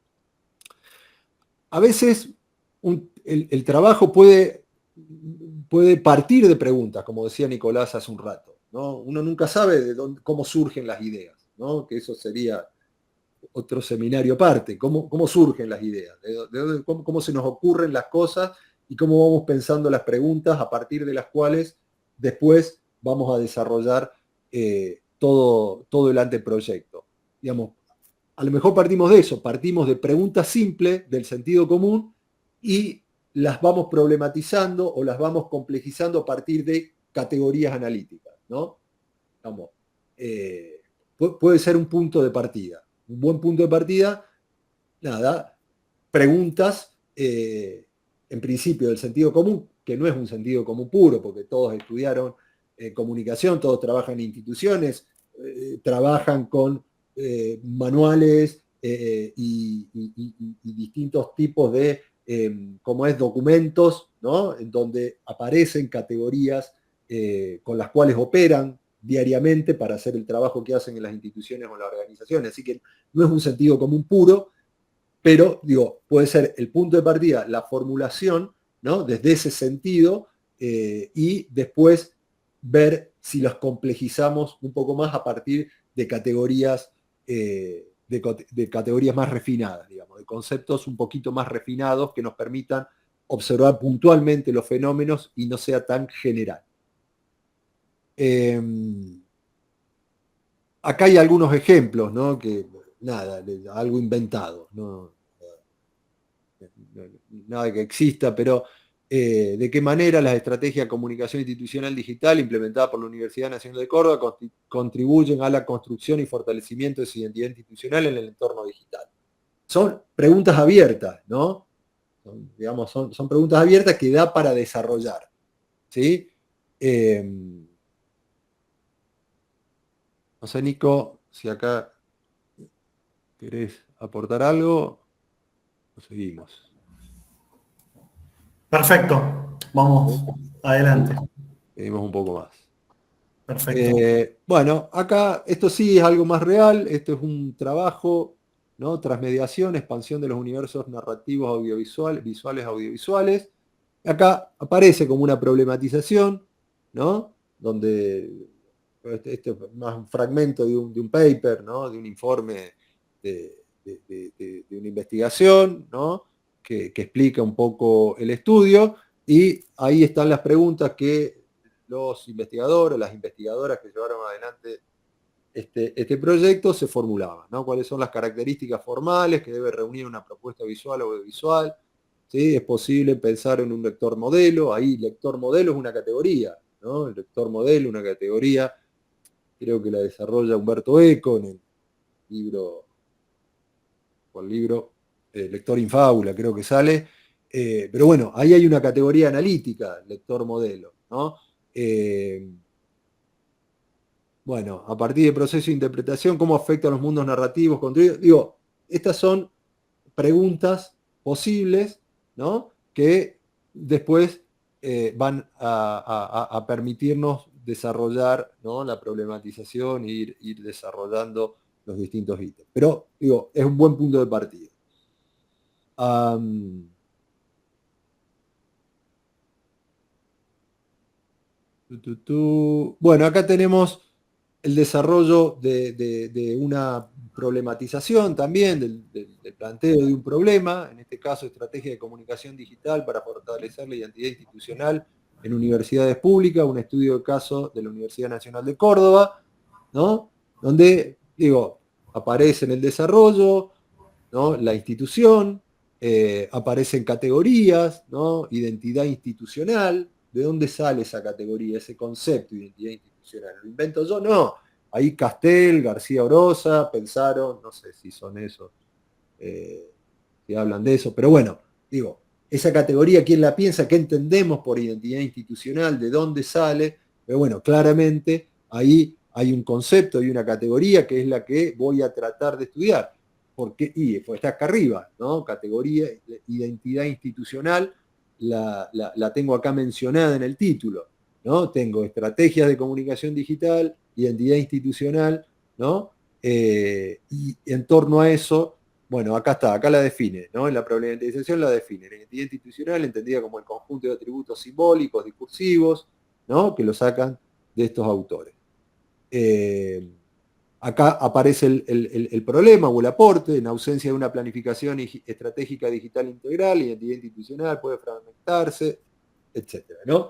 A veces el trabajo puede partir de preguntas, como decía Nicolás hace un rato, ¿no? Uno nunca sabe cómo surgen las ideas, ¿no? Que eso sería otro seminario aparte, cómo surgen las ideas, cómo se nos ocurren las cosas y cómo vamos pensando las preguntas a partir de las cuales después vamos a desarrollar todo el anteproyecto. Digamos, a lo mejor partimos de eso, partimos de preguntas simples del sentido común y las vamos problematizando o las vamos complejizando a partir de categorías analíticas, ¿no? Vamos, puede ser un punto de partida. Un buen punto de partida, nada, preguntas en principio del sentido común, que no es un sentido común puro, porque todos estudiaron comunicación, todos trabajan en instituciones, trabajan con manuales y distintos tipos de, como es, documentos, ¿no? En donde aparecen categorías con las cuales operan diariamente para hacer el trabajo que hacen en las instituciones o en las organizaciones. Así que no es un sentido común puro, pero digo, puede ser el punto de partida, la formulación, ¿no? Desde ese sentido, y después ver si las complejizamos un poco más a partir de categorías, de categorías más refinadas, digamos, de conceptos un poquito más refinados que nos permitan observar puntualmente los fenómenos y no sea tan general. Acá hay algunos ejemplos, ¿no? Que nada, algo inventado, ¿no? Nada que exista, pero de qué manera las estrategias de comunicación institucional digital implementadas por la Universidad Nacional de Córdoba contribuyen a la construcción y fortalecimiento de su identidad institucional en el entorno digital. Son preguntas abiertas, ¿no? Son preguntas abiertas que da para desarrollar, ¿sí? No sé, Nico, si acá querés aportar algo, o seguimos. Perfecto, vamos adelante. Seguimos un poco más. Perfecto. Bueno, acá esto sí es algo más real, esto es un trabajo, ¿no? Transmediación, expansión de los universos narrativos audiovisuales, visuales audiovisuales. Acá aparece como una problematización, ¿no? Donde este es más un fragmento de un paper, ¿no? De un informe de una investigación, ¿no? Que explica un poco el estudio, y ahí están las preguntas que los investigadores, las investigadoras que llevaron adelante este proyecto se formulaban, ¿no? ¿Cuáles son las características formales que debe reunir una propuesta visual o audiovisual? ¿Sí? Es posible pensar en un lector modelo, ahí lector modelo es una categoría, ¿no? El lector modelo, una categoría, creo que la desarrolla Humberto Eco en el libro, Lector Infábula, creo que sale, pero bueno, ahí hay una categoría analítica, lector modelo, ¿no? Bueno, a partir del proceso de interpretación, ¿cómo afecta a los mundos narrativos construidos? Digo, estas son preguntas posibles, ¿no? Que después van a permitirnos desarrollar, ¿no? La problematización e ir desarrollando los distintos ítems. Pero, digo, es un buen punto de partida. Bueno, acá tenemos el desarrollo de una problematización también, del planteo de un problema, en este caso estrategia de comunicación digital para fortalecer la identidad institucional en universidades públicas, un estudio de caso de la Universidad Nacional de Córdoba, ¿no? Donde, digo, aparece en el desarrollo, ¿no? La institución, aparecen categorías, ¿no? Identidad institucional. ¿De dónde sale esa categoría, ese concepto de identidad institucional? ¿Lo invento yo? No. Ahí Castel, García Orosa pensaron, no sé si son esos, si hablan de eso, pero bueno, digo, esa categoría, ¿quién la piensa? ¿Qué entendemos por identidad institucional? ¿De dónde sale? Pero bueno, claramente ahí hay un concepto y una categoría que es la que voy a tratar de estudiar. Porque, y pues está acá arriba, ¿no? Categoría, identidad institucional, la tengo acá mencionada en el título, ¿no? Tengo estrategias de comunicación digital, identidad institucional, ¿no? Y en torno a eso, bueno, acá está, acá la define, ¿no? En la problematización la define. La identidad institucional entendida como el conjunto de atributos simbólicos, discursivos, ¿no? Que lo sacan de estos autores. Acá aparece el problema o el aporte, en ausencia de una planificación estratégica digital integral, la identidad institucional puede fragmentarse, etcétera, ¿no?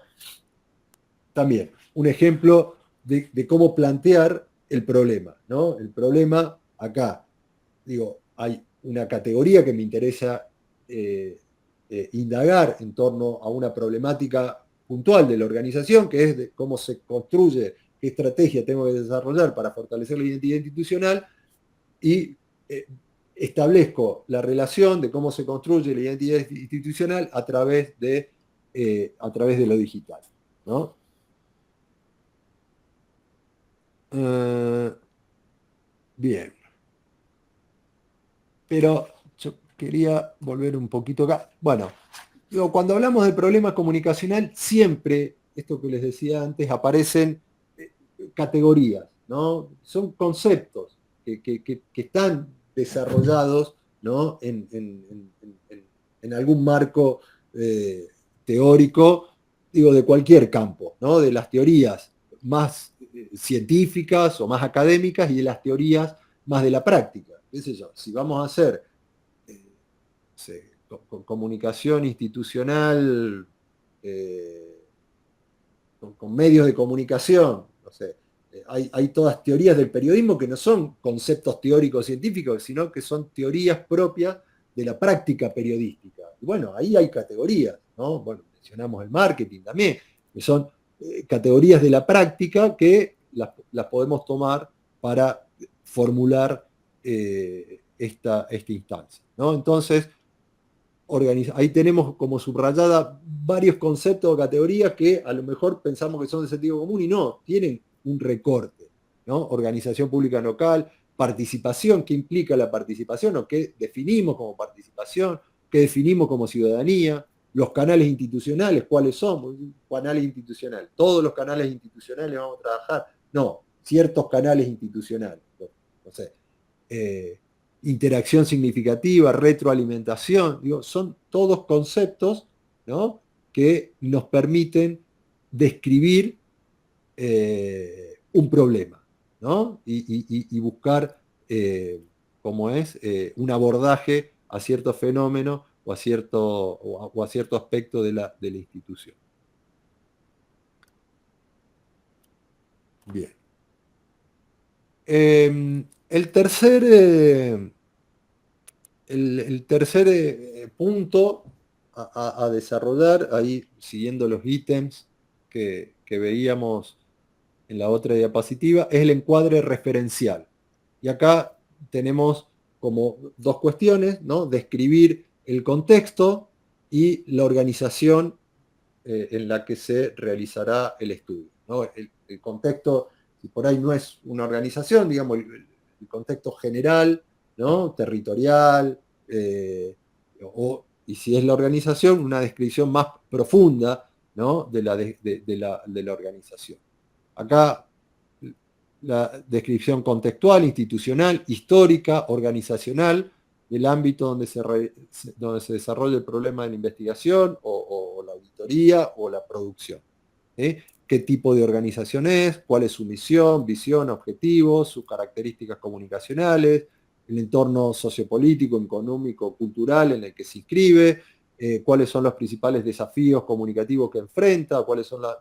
También, un ejemplo de cómo plantear el problema, ¿no? El problema, acá, digo, hay una categoría que me interesa indagar en torno a una problemática puntual de la organización, que es de cómo se construye, qué estrategia tengo que desarrollar para fortalecer la identidad institucional, y establezco la relación de cómo se construye la identidad institucional a través de lo digital, ¿no? Bien. Pero yo quería volver un poquito acá. Bueno, digo, cuando hablamos de problema comunicacional, siempre, esto que les decía antes, aparecen categorías, ¿no? Son conceptos que están desarrollados, ¿no? En algún marco teórico, digo, de cualquier campo, ¿no? De las teorías más científicas o más académicas y de las teorías más de la práctica. ¿Qué sé yo? Si vamos a hacer comunicación institucional con medios de comunicación, no sé, hay todas teorías del periodismo que no son conceptos teóricos científicos, sino que son teorías propias de la práctica periodística. Y bueno, ahí hay categorías, ¿no? Bueno, mencionamos el marketing también, que son categorías de la práctica que las podemos tomar para formular esta instancia, ¿no? Entonces, ahí tenemos como subrayada varios conceptos o categorías que a lo mejor pensamos que son de sentido común y no, tienen un recorte, ¿no? Organización pública local, participación, ¿qué implica la participación o qué definimos como participación? ¿Qué definimos como ciudadanía? Los canales institucionales, ¿cuáles son? Canales institucionales. ¿Todos los canales institucionales vamos a trabajar? No, ciertos canales institucionales. No sé. Interacción significativa, retroalimentación, digo, son todos conceptos, ¿no? Que nos permiten describir un problema, ¿no? Y buscar, como es, un abordaje a cierto fenómeno o a cierto aspecto de la institución. Bien. El tercer punto a desarrollar, ahí siguiendo los ítems que veíamos en la otra diapositiva, es el encuadre referencial. Y acá tenemos como dos cuestiones, ¿no? Describir el contexto y la organización en la que se realizará el estudio, ¿no? El contexto, si por ahí no es una organización, digamos, el contexto general, ¿no? Territorial, y si es la organización, una descripción más profunda, ¿no? de la organización. Acá la descripción contextual, institucional, histórica, organizacional, del ámbito donde se desarrolla el problema de la investigación o la auditoría o la producción. ¿Qué tipo de organización es? ¿Cuál es su misión, visión, objetivos, sus características comunicacionales, el entorno sociopolítico, económico, cultural en el que se inscribe, cuáles son los principales desafíos comunicativos que enfrenta, cuáles son los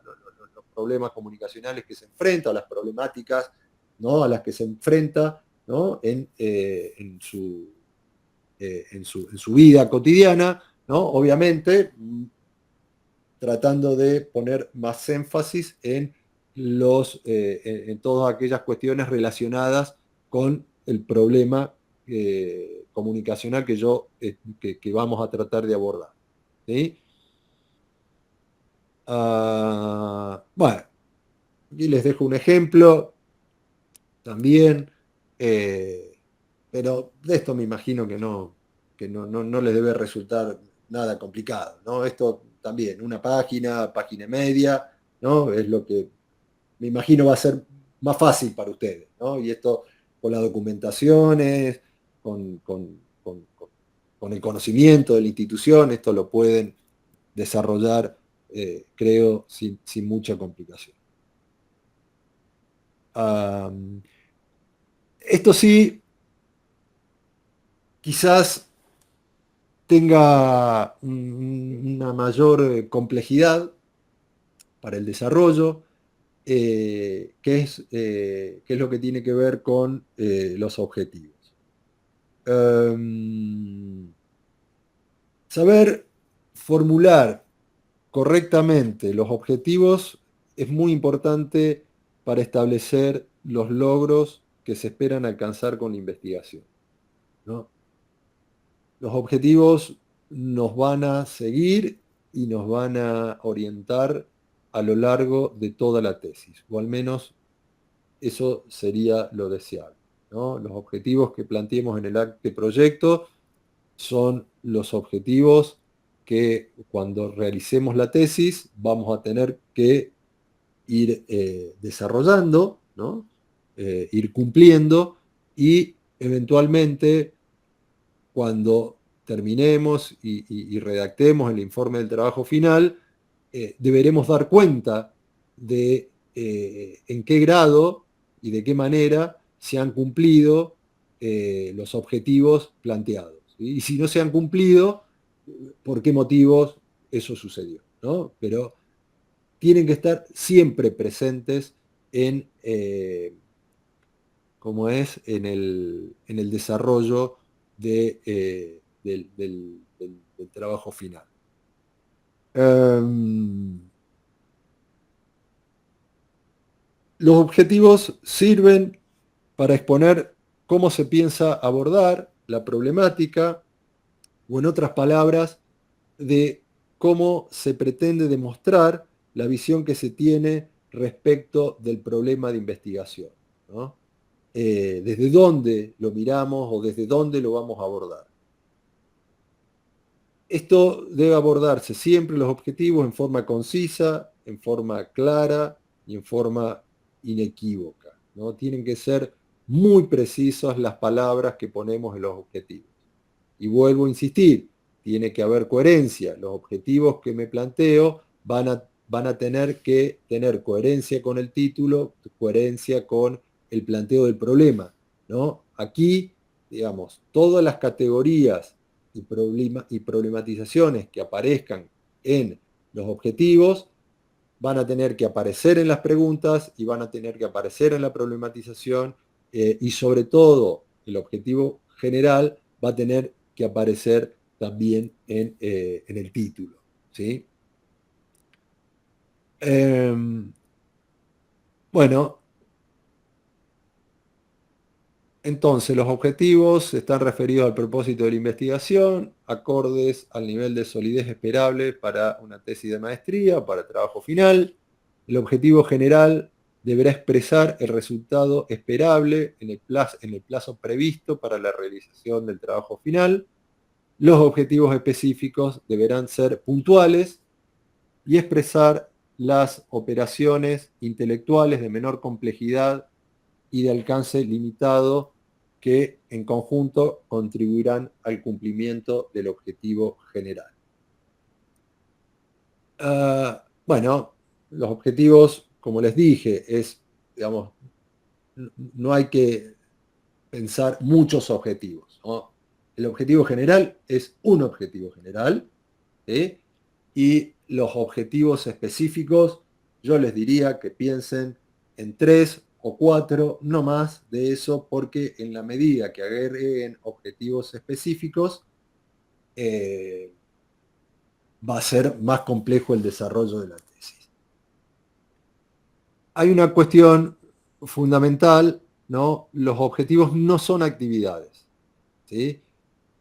problemas comunicacionales que se enfrenta, las problemáticas, ¿no? a las que se enfrenta, ¿no? en su vida cotidiana, ¿no? Obviamente tratando de poner más énfasis en todas aquellas cuestiones relacionadas con el problema comunicacional que vamos a tratar de abordar. ¿Sí? Bueno, aquí les dejo un ejemplo también, pero de esto me imagino que no les debe resultar nada complicado, ¿no? Esto también una página, página y media, ¿no? Es lo que me imagino va a ser más fácil para ustedes, ¿no? Y esto con las documentaciones, con el conocimiento de la institución, esto lo pueden desarrollar, creo, sin mucha complicación. Esto sí, quizás tenga una mayor complejidad para el desarrollo, que es lo que tiene que ver con los objetivos. Saber formular correctamente los objetivos es muy importante para establecer los logros que se esperan alcanzar con la investigación, ¿no? Los objetivos nos van a seguir y nos van a orientar a lo largo de toda la tesis, o al menos eso sería lo deseable, ¿no? Los objetivos que planteemos en el anteproyecto son los objetivos que cuando realicemos la tesis vamos a tener que ir desarrollando, ¿no? Ir cumpliendo y eventualmente cuando terminemos y redactemos el informe del trabajo final, deberemos dar cuenta de en qué grado y de qué manera se han cumplido los objetivos planteados. ¿Sí? Y si no se han cumplido, por qué motivos eso sucedió, ¿no? Pero tienen que estar siempre presentes en, como es, en el desarrollo del trabajo final. Los objetivos sirven para exponer cómo se piensa abordar la problemática, o en otras palabras, de cómo se pretende demostrar la visión que se tiene respecto del problema de investigación, ¿no? Desde dónde lo miramos o desde dónde lo vamos a abordar. Esto debe abordarse siempre los objetivos en forma concisa, en forma clara y en forma inequívoca, ¿no? Tienen que ser muy precisas las palabras que ponemos en los objetivos. Y vuelvo a insistir, tiene que haber coherencia. Los objetivos que me planteo van a tener que tener coherencia con el título, coherencia con el planteo del problema, ¿no? Aquí, digamos, todas las categorías y problematizaciones que aparezcan en los objetivos van a tener que aparecer en las preguntas y van a tener que aparecer en la problematización, y sobre todo el objetivo general va a tener que aparecer también en el título, ¿sí? Bueno, entonces los objetivos están referidos al propósito de la investigación, acordes al nivel de solidez esperable para una tesis de maestría, para trabajo final. El objetivo general deberá expresar el resultado esperable en el plazo previsto para la realización del trabajo final. Los objetivos específicos deberán ser puntuales y expresar las operaciones intelectuales de menor complejidad y de alcance limitado que en conjunto contribuirán al cumplimiento del objetivo general. Bueno, los objetivos, como les dije, digamos, no hay que pensar muchos objetivos, ¿no? El objetivo general es un objetivo general, ¿sí? Y los objetivos específicos, yo les diría que piensen en 3 o 4, no más de eso, porque en la medida que agreguen objetivos específicos, va a ser más complejo el desarrollo de la tesis. Hay una cuestión fundamental, ¿no? Los objetivos no son actividades, ¿sí?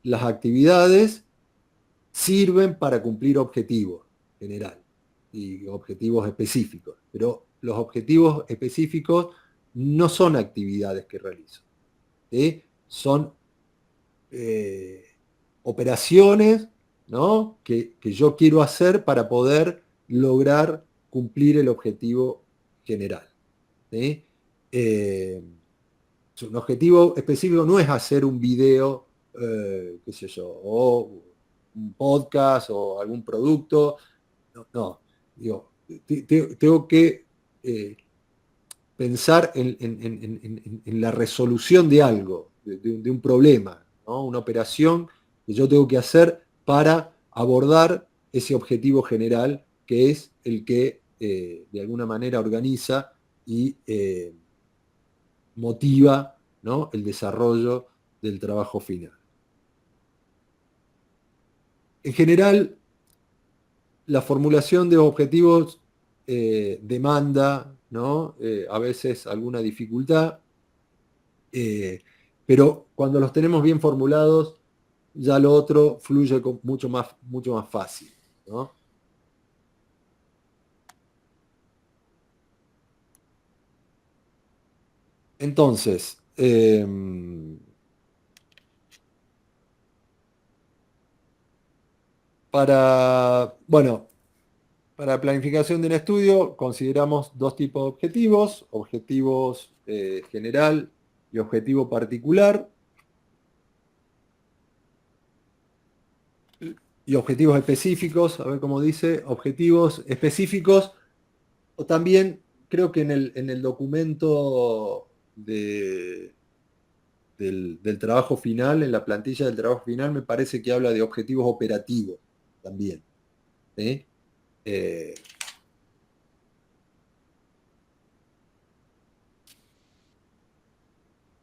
Las actividades sirven para cumplir objetivos generales y objetivos específicos, pero los objetivos específicos no son actividades que realizo, ¿sí? Son operaciones, ¿no? que yo quiero hacer para poder lograr cumplir el objetivo general. ¿Sí? Un objetivo específico no es hacer un video, qué sé yo, o un podcast o algún producto. No. Digo, tengo que pensar en la resolución de algo, de un problema, ¿no? Una operación que yo tengo que hacer para abordar ese objetivo general, que es el que de alguna manera organiza y motiva, ¿no? El desarrollo del trabajo final. En general, la formulación de objetivos demanda, ¿no? A veces alguna dificultad, pero cuando los tenemos bien formulados, ya lo otro fluye mucho más fácil, ¿no? Entonces, para planificación de un estudio consideramos dos tipos de objetivos, objetivos general y objetivo particular, y objetivos específicos, a ver cómo dice, objetivos específicos, o también creo que en el documento del trabajo final, en la plantilla del trabajo final, me parece que habla de objetivos operativos también. ¿Sí?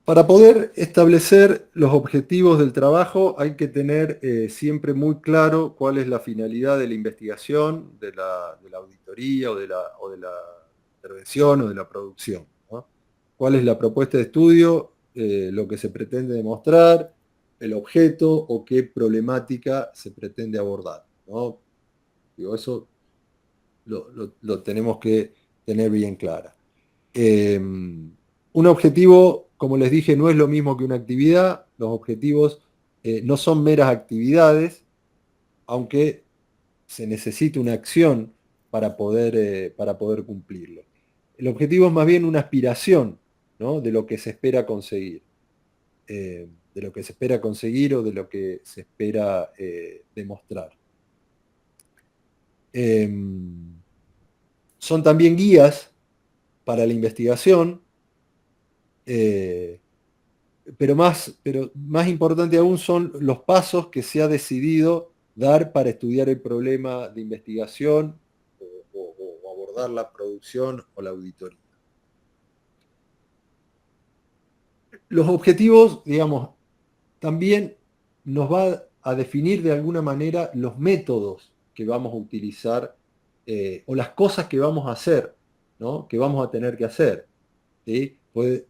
Para poder establecer los objetivos del trabajo hay que tener siempre muy claro cuál es la finalidad de la investigación, de la auditoría o de la intervención o de la producción, ¿no? Cuál es la propuesta de estudio, lo que se pretende demostrar, el objeto o qué problemática se pretende abordar, ¿no? Digo, eso lo tenemos que tener bien clara. Un objetivo, como les dije, no es lo mismo que una actividad. Los objetivos no son meras actividades, aunque se necesita una acción para poder cumplirlo. El objetivo es más bien una aspiración, ¿no? De lo que se espera conseguir. De lo que se espera conseguir o de lo que se espera demostrar. Son también guías para la investigación, pero más importante aún son los pasos que se ha decidido dar para estudiar el problema de investigación o abordar la producción o la auditoría. Los objetivos, digamos, también nos va a definir de alguna manera los métodos que vamos a utilizar o las cosas que vamos a hacer, ¿no? Que vamos a tener que hacer. ¿Sí? Pues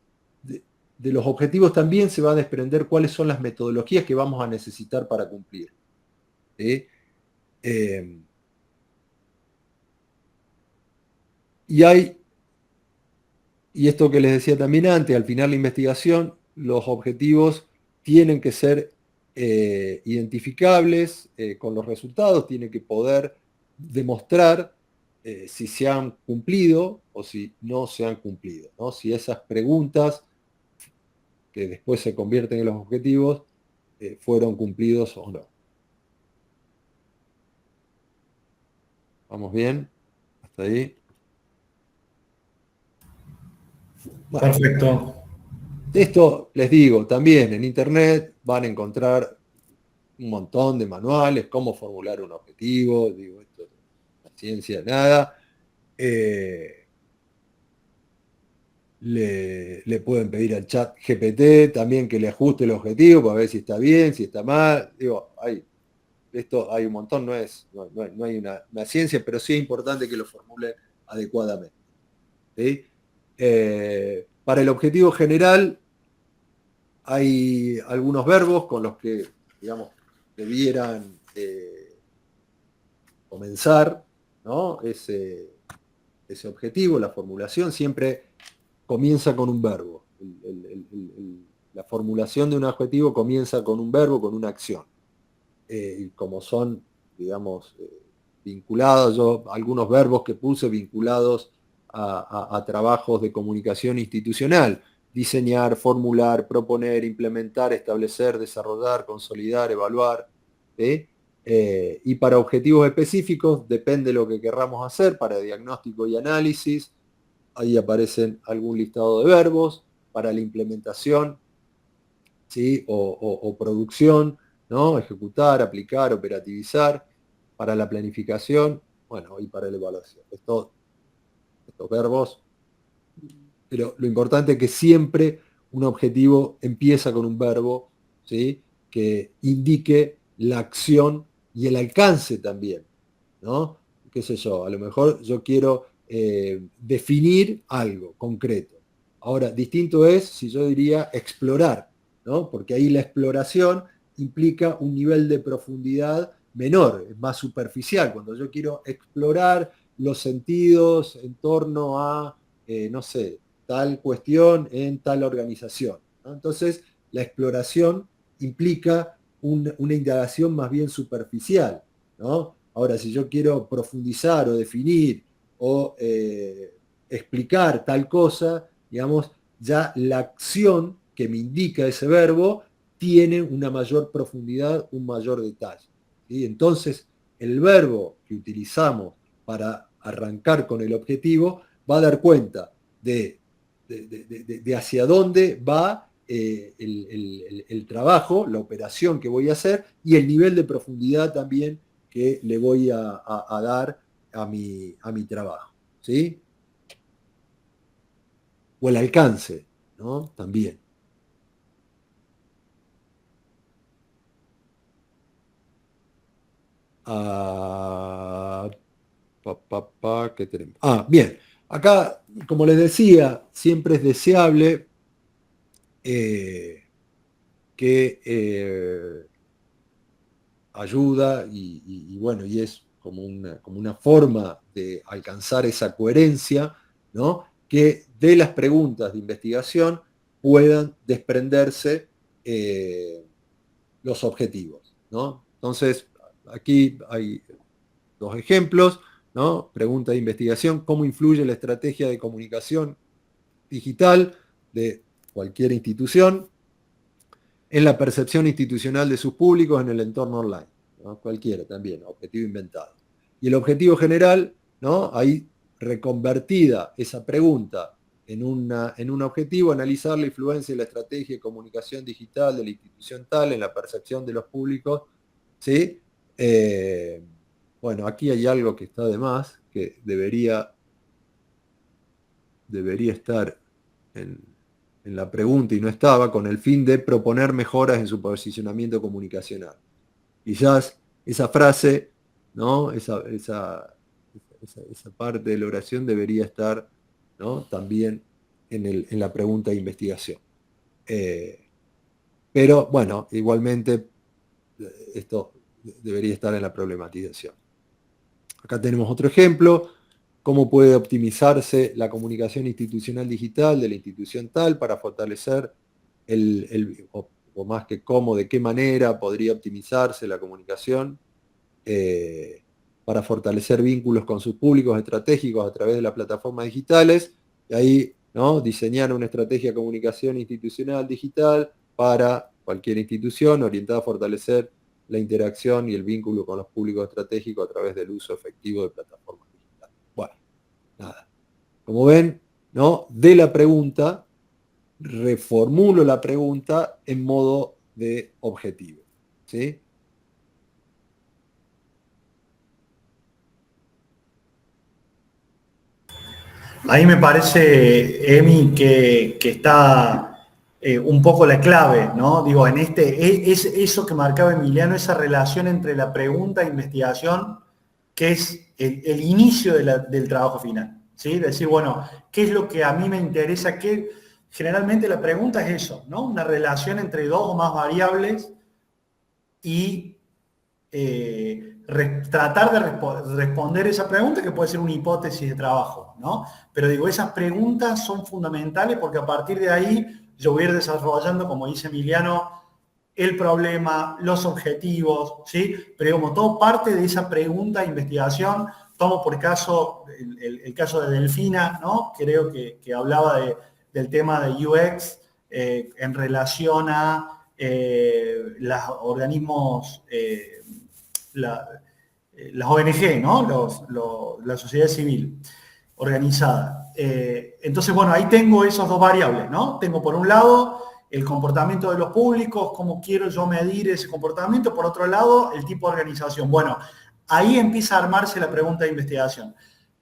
de los objetivos también se va a desprender cuáles son las metodologías que vamos a necesitar para cumplir. ¿Sí? Y esto que les decía también antes, al final la investigación, los objetivos tienen que ser identificables con los resultados, tienen que poder demostrar si se han cumplido o si no se han cumplido, ¿no? Si esas preguntas que después se convierten en los objetivos fueron cumplidos o no. ¿Vamos bien? ¿Hasta ahí? Bueno, perfecto. esto les digo, también en internet van a encontrar un montón de manuales, cómo formular un objetivo, digo, esto no es ciencia, nada. Le pueden pedir al chat GPT también que le ajuste el objetivo para ver si está bien, si está mal. Digo, esto hay un montón, no hay una ciencia, pero sí es importante que lo formule adecuadamente. ¿Sí? Para el objetivo general hay algunos verbos con los que, digamos, debieran comenzar, ¿no? Ese objetivo, la formulación siempre comienza con un verbo. La formulación de un objetivo comienza con un verbo, con una acción. Y como son digamos, vinculados, algunos verbos que puse vinculados a trabajos de comunicación institucional: diseñar, formular, proponer, implementar, establecer, desarrollar, consolidar, evaluar. ¿Sí? Y para objetivos específicos, depende de lo que querramos hacer, para diagnóstico y análisis, ahí aparecen algún listado de verbos. Para la implementación, ¿sí? o producción, ¿no? Ejecutar, aplicar, operativizar. Para la planificación, bueno, y para la evaluación. Estos verbos. Pero lo importante es que siempre un objetivo empieza con un verbo, ¿sí? que indique la acción y el alcance también, ¿no? ¿Qué sé yo? A lo mejor yo quiero definir algo concreto. Ahora, distinto es si yo diría explorar, ¿no? Porque ahí la exploración implica un nivel de profundidad menor, es más superficial. Cuando yo quiero explorar los sentidos en torno a, no sé, tal cuestión en tal organización, ¿no? Entonces, la exploración implica una indagación más bien superficial, ¿no? Ahora, si yo quiero profundizar o definir o explicar tal cosa, digamos, ya la acción que me indica ese verbo tiene una mayor profundidad, un mayor detalle, ¿sí? Entonces, el verbo que utilizamos para arrancar con el objetivo va a dar cuenta de hacia dónde va el trabajo, la operación que voy a hacer y el nivel de profundidad también que le voy a dar a mi trabajo, ¿sí? O el alcance, ¿no? También. ¿Qué tenemos? Bien. Acá, como les decía, siempre es deseable que ayuda y bueno, y es como una forma de alcanzar esa coherencia, ¿no? Que de las preguntas de investigación puedan desprenderse los objetivos, ¿no? Entonces, aquí hay dos ejemplos, ¿no? Pregunta de investigación: ¿cómo influye la estrategia de comunicación digital de cualquier institución en la percepción institucional de sus públicos en el entorno online? ¿No? Cualquiera también, objetivo inventado. Y el objetivo general, ¿no? Ahí reconvertida esa pregunta en un objetivo: analizar la influencia de la estrategia de comunicación digital de la institución tal en la percepción de los públicos, ¿sí? Bueno, aquí hay algo que está de más, que debería estar en la pregunta y no estaba, con el fin de proponer mejoras en su posicionamiento comunicacional. Quizás esa frase, ¿no? esa parte de la oración debería estar, ¿no? también en la pregunta de investigación. Pero bueno, igualmente esto debería estar en la problematización. Acá tenemos otro ejemplo: cómo puede optimizarse la comunicación institucional digital de la institución tal para fortalecer o más que cómo, de qué manera podría optimizarse la comunicación para fortalecer vínculos con sus públicos estratégicos a través de las plataformas digitales. Y ahí, ¿no? diseñar una estrategia de comunicación institucional digital para cualquier institución orientada a fortalecer la interacción y el vínculo con los públicos estratégicos a través del uso efectivo de plataformas digitales. Bueno, nada. Como ven, ¿no? De la pregunta, reformulo la pregunta en modo de objetivo, ¿sí? Ahí me parece, Emi, que está un poco la clave, ¿no? Digo, es eso que marcaba Emiliano, esa relación entre la pregunta e investigación, que es el inicio del trabajo final, ¿sí? Decir, bueno, ¿qué es lo que a mí me interesa? Generalmente la pregunta es eso, ¿no? Una relación entre dos o más variables y tratar de responder esa pregunta, que puede ser una hipótesis de trabajo, ¿no? Pero digo, esas preguntas son fundamentales porque a partir de ahí yo voy a ir desarrollando, como dice Emiliano, el problema, los objetivos, ¿sí? Pero como todo parte de esa pregunta de investigación. Tomo por caso el caso de Delfina, ¿no? Creo que hablaba del tema de UX en relación a los organismos, las ONG, ¿no? La sociedad civil organizada. Entonces, bueno, ahí tengo esas dos variables, ¿no? Tengo por un lado el comportamiento de los públicos, cómo quiero yo medir ese comportamiento, por otro lado, el tipo de organización. Bueno, ahí empieza a armarse la pregunta de investigación.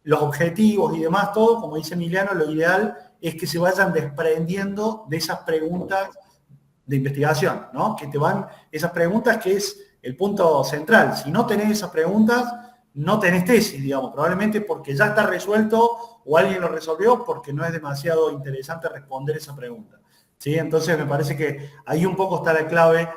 Los objetivos y demás, todo, como dice Emiliano, lo ideal es que se vayan desprendiendo de esas preguntas de investigación, ¿no? Que te van, esas preguntas que es el punto central. Si no tenés esas preguntas, no tenés tesis, digamos, probablemente porque ya está resuelto o alguien lo resolvió porque no es demasiado interesante responder esa pregunta, ¿sí? Entonces me parece que ahí un poco está la clave,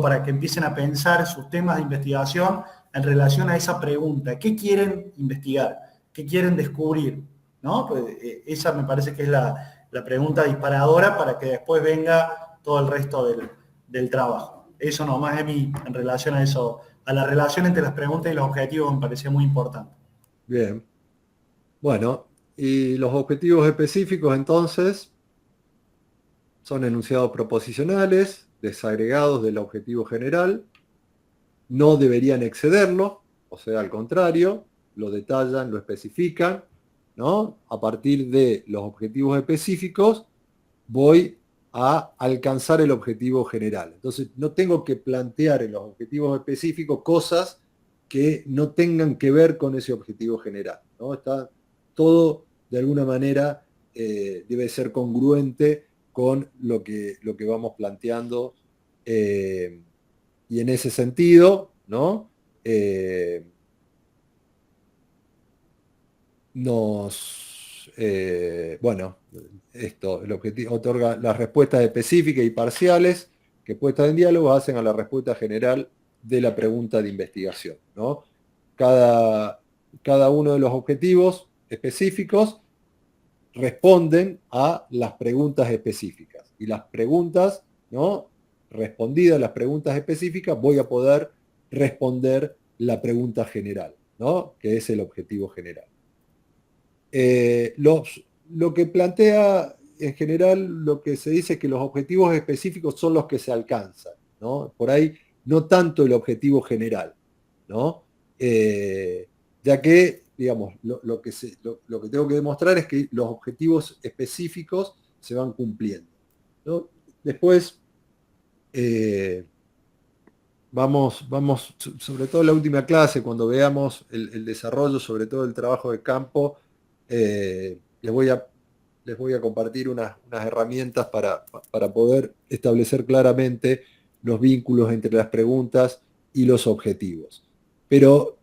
para que empiecen a pensar sus temas de investigación en relación a esa pregunta. ¿Qué quieren investigar? ¿Qué quieren descubrir? ¿No? Pues, esa me parece que es la pregunta disparadora para que después venga todo el resto del trabajo. Eso nomás es en relación a eso, a la relación entre las preguntas y los objetivos me parecía muy importante. Bien. Bueno, y los objetivos específicos entonces son enunciados proposicionales, desagregados del objetivo general, no deberían excederlo, o sea, al contrario, lo detallan, lo especifican, ¿no? A partir de los objetivos específicos voy a alcanzar el objetivo general. Entonces, no tengo que plantear en los objetivos específicos cosas que no tengan que ver con ese objetivo general, ¿no? Está todo, de alguna manera, debe ser congruente con lo que vamos planteando, y en ese sentido, ¿no? El objetivo otorga las respuestas específicas y parciales que puestas en diálogo hacen a la respuesta general de la pregunta de investigación, ¿no? Cada uno de los objetivos específicos responden a las preguntas específicas. Y las preguntas, ¿no? Respondidas las preguntas específicas, voy a poder responder la pregunta general, ¿no? Que es el objetivo general. Lo que plantea en general, lo que se dice es que los objetivos específicos son los que se alcanzan, ¿no? Por ahí no tanto el objetivo general, ¿no? Ya que, digamos, lo que tengo que demostrar es que los objetivos específicos se van cumpliendo, ¿no? Después, vamos, sobre todo en la última clase, cuando veamos el desarrollo, sobre todo el trabajo de campo, les voy a compartir unas herramientas para poder establecer claramente los vínculos entre las preguntas y los objetivos. Pero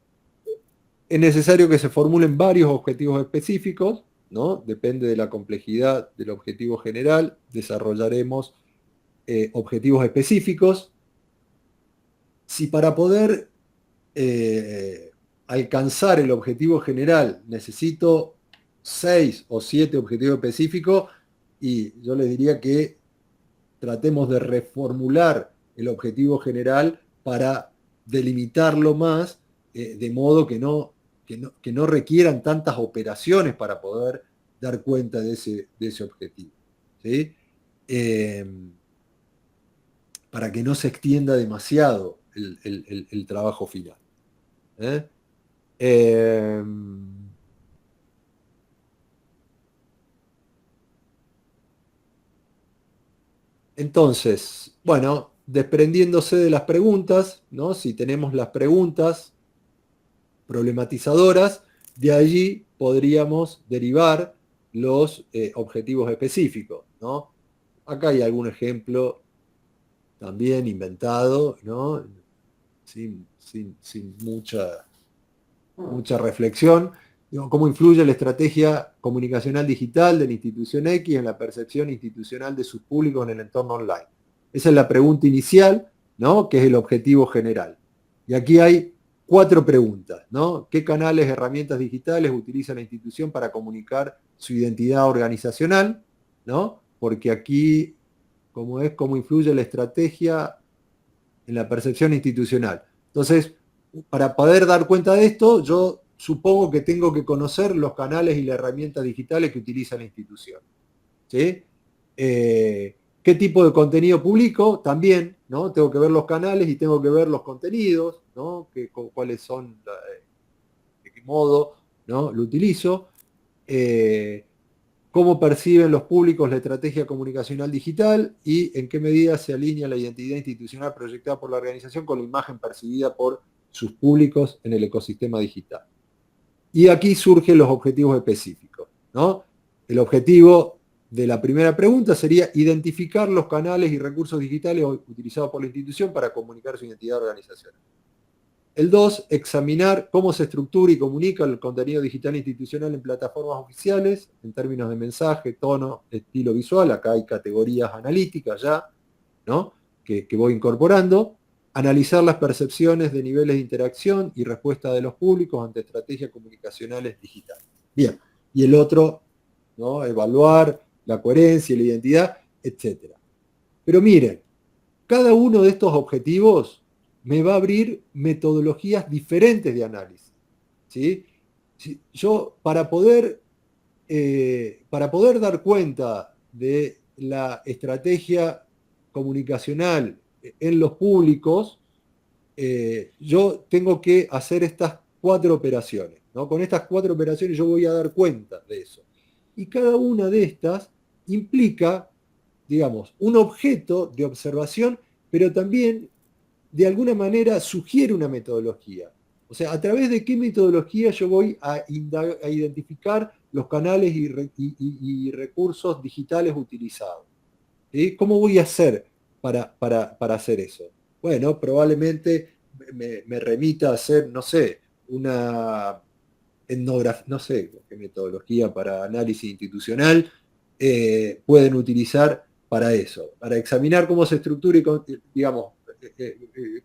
es necesario que se formulen varios objetivos específicos, ¿no? Depende de la complejidad del objetivo general, desarrollaremos objetivos específicos. Si para poder alcanzar el objetivo general necesito 6 o 7 objetivos específicos, y yo les diría que tratemos de reformular el objetivo general para delimitarlo más, de modo que no requieran tantas operaciones para poder dar cuenta de ese objetivo, ¿sí? Para que no se extienda demasiado el trabajo final. Entonces, bueno, desprendiéndose de las preguntas, ¿no? Si tenemos las preguntas problematizadoras, de allí podríamos derivar los objetivos específicos, ¿no? Acá hay algún ejemplo también inventado, ¿no? Sin mucha reflexión. ¿Cómo influye la estrategia comunicacional digital de la institución X en la percepción institucional de sus públicos en el entorno online? Esa es la pregunta inicial, ¿no? Que es el objetivo general. Y aquí hay 4 preguntas, ¿no? ¿Qué canales, herramientas digitales utiliza la institución para comunicar su identidad organizacional? ¿No? Porque aquí, como influye la estrategia en la percepción institucional. Entonces, para poder dar cuenta de esto, yo supongo que tengo que conocer los canales y las herramientas digitales que utiliza la institución. ¿Sí? ¿Qué tipo de contenido publico? También, ¿no? Tengo que ver los canales y tengo que ver los contenidos, ¿no? Cuáles son, de qué modo, ¿no? Lo utilizo. Cómo perciben los públicos la estrategia comunicacional digital y en qué medida se alinea la identidad institucional proyectada por la organización con la imagen percibida por sus públicos en el ecosistema digital. Y aquí surgen los objetivos específicos, ¿no? El objetivo de la primera pregunta sería identificar los canales y recursos digitales utilizados por la institución para comunicar su identidad organizacional. El 2, examinar cómo se estructura y comunica el contenido digital institucional en plataformas oficiales, en términos de mensaje, tono, estilo visual. Acá hay categorías analíticas ya, ¿no? que voy incorporando. Analizar las percepciones de niveles de interacción y respuesta de los públicos ante estrategias comunicacionales digitales. Bien, y el otro, ¿no? Evaluar la coherencia y la identidad, etc. Pero miren, cada uno de estos objetivos me va a abrir metodologías diferentes de análisis. ¿Sí? Yo, para poder dar cuenta de la estrategia comunicacional en los públicos, yo tengo que hacer estas 4 operaciones, ¿no? Con estas 4 operaciones yo voy a dar cuenta de eso. Y cada una de estas implica, digamos, un objeto de observación, pero también de alguna manera sugiere una metodología. O sea, a través de qué metodología yo voy a identificar los canales y recursos digitales utilizados. ¿Sí? ¿Cómo voy a hacer para hacer eso? Bueno, probablemente me remita a hacer, no sé, una etnografía, no sé qué metodología para análisis institucional pueden utilizar para eso, para examinar cómo se estructura y, digamos,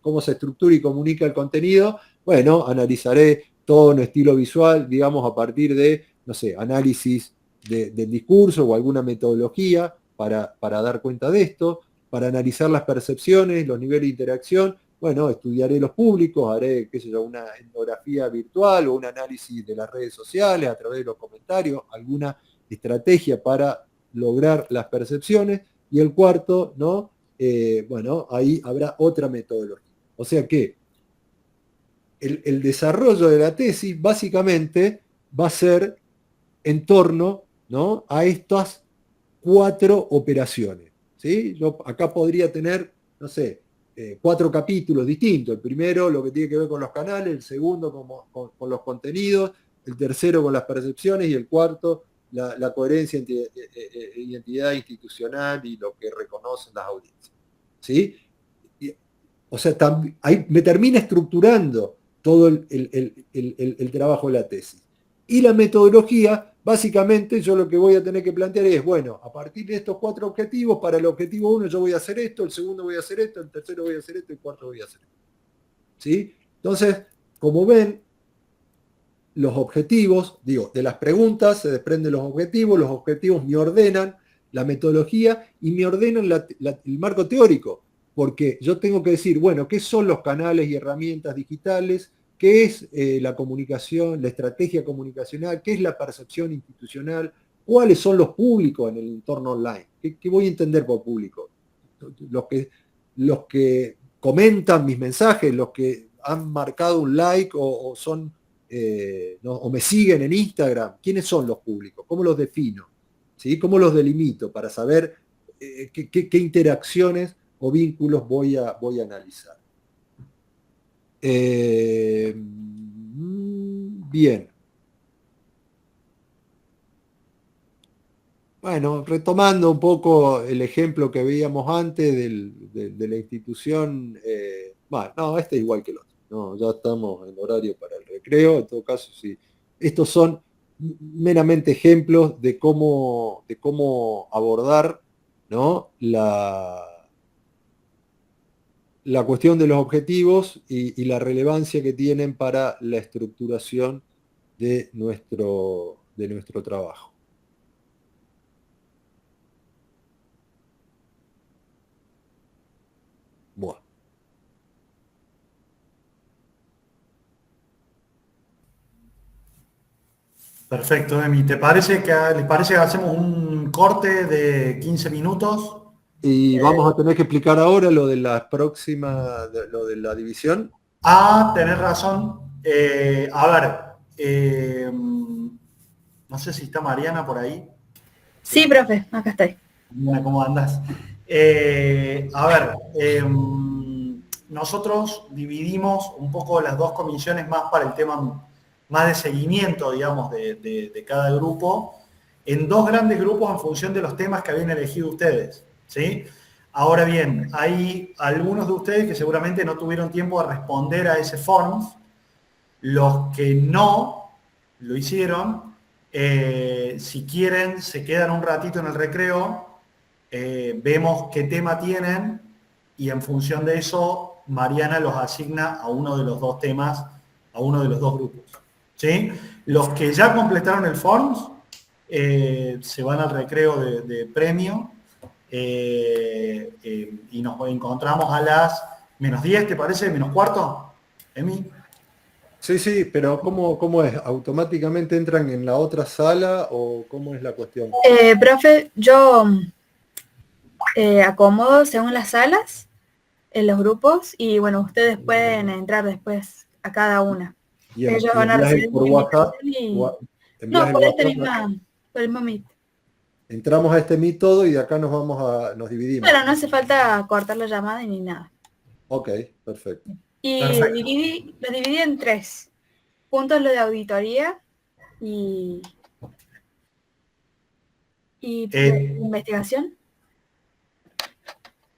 cómo se estructura y comunica el contenido. Bueno, analizaré tono, estilo visual, digamos, a partir de, no sé, análisis del discurso o alguna metodología para dar cuenta de esto, para analizar las percepciones, los niveles de interacción. Bueno, estudiaré los públicos, haré, qué sé yo, una etnografía virtual o un análisis de las redes sociales a través de los comentarios, alguna estrategia para lograr las percepciones. Y el cuarto, ¿no? Bueno, ahí habrá otra metodología. O sea que el desarrollo de la tesis básicamente va a ser en torno, ¿no? a estas 4 operaciones. ¿Sí? Yo acá podría tener, no sé, 4 capítulos distintos. El primero, lo que tiene que ver con los canales, el segundo con los contenidos, el tercero con las percepciones y el cuarto, la coherencia, identidad institucional y lo que reconocen las audiencias. ¿Sí? O sea, ahí me termina estructurando todo el trabajo de la tesis. Y la metodología, básicamente yo lo que voy a tener que plantear es, bueno, a partir de estos 4 objetivos, para el objetivo 1 yo voy a hacer esto, el segundo voy a hacer esto, el tercero voy a hacer esto, el cuarto voy a hacer esto. ¿Sí? Entonces, como ven, los objetivos, digo, de las preguntas se desprenden los objetivos me ordenan la metodología y me ordenan el marco teórico, porque yo tengo que decir, bueno, ¿qué son los canales y herramientas digitales? ¿Qué es la comunicación, la estrategia comunicacional? ¿Qué es la percepción institucional? ¿Cuáles son los públicos en el entorno online? ¿Qué voy a entender por público? Los que comentan mis mensajes, los que han marcado un like o son... ¿no? o me siguen en Instagram, ¿quiénes son los públicos? ¿Cómo los defino? ¿Sí? ¿Cómo los delimito para saber qué interacciones o vínculos voy a analizar? Bien. Bueno, retomando un poco el ejemplo que veíamos antes de la institución, bueno, no, este es igual que el otro. No, ya estamos en horario para el recreo, en todo caso, sí. Estos son meramente ejemplos de cómo abordar, ¿no? la cuestión de los objetivos y la relevancia que tienen para la estructuración de nuestro trabajo. Bueno. Perfecto, Emi. ¿Les parece que hacemos un corte de 15 minutos? Y vamos a tener que explicar ahora lo de la próxima, lo de la división. Tenés razón. A ver, no sé si está Mariana por ahí. Sí, profe, acá estoy. Mariana, ¿cómo andas? Nosotros dividimos un poco las dos comisiones más para el tema más de seguimiento, digamos, de cada grupo, en dos grandes grupos en función de los temas que habían elegido ustedes, ¿sí? Ahora bien, hay algunos de ustedes que seguramente no tuvieron tiempo de responder a ese forms. Los que no lo hicieron, si quieren, se quedan un ratito en el recreo, vemos qué tema tienen y en función de eso, Mariana los asigna a uno de los dos temas, a uno de los dos grupos. ¿Sí? Los que ya completaron el forms se van al recreo de premio y nos encontramos a las -10, ¿te parece? ¿-4? ¿Emi? Sí, pero ¿cómo es? ¿Automáticamente entran en la otra sala o cómo es la cuestión? Profe, yo acomodo según las salas, en los grupos, y bueno, ustedes pueden entrar después a cada una. Y Ellos van a envías recibir por una WhatsApp. invitación y... Envías No, el por este WhatsApp. por el mismo Meet. Entramos a este Meet todo y de acá nos dividimos. Bueno, no hace falta cortar la llamada ni nada. Ok, perfecto. Y Perfecto. los dividí en 3 puntos: lo de auditoría y investigación.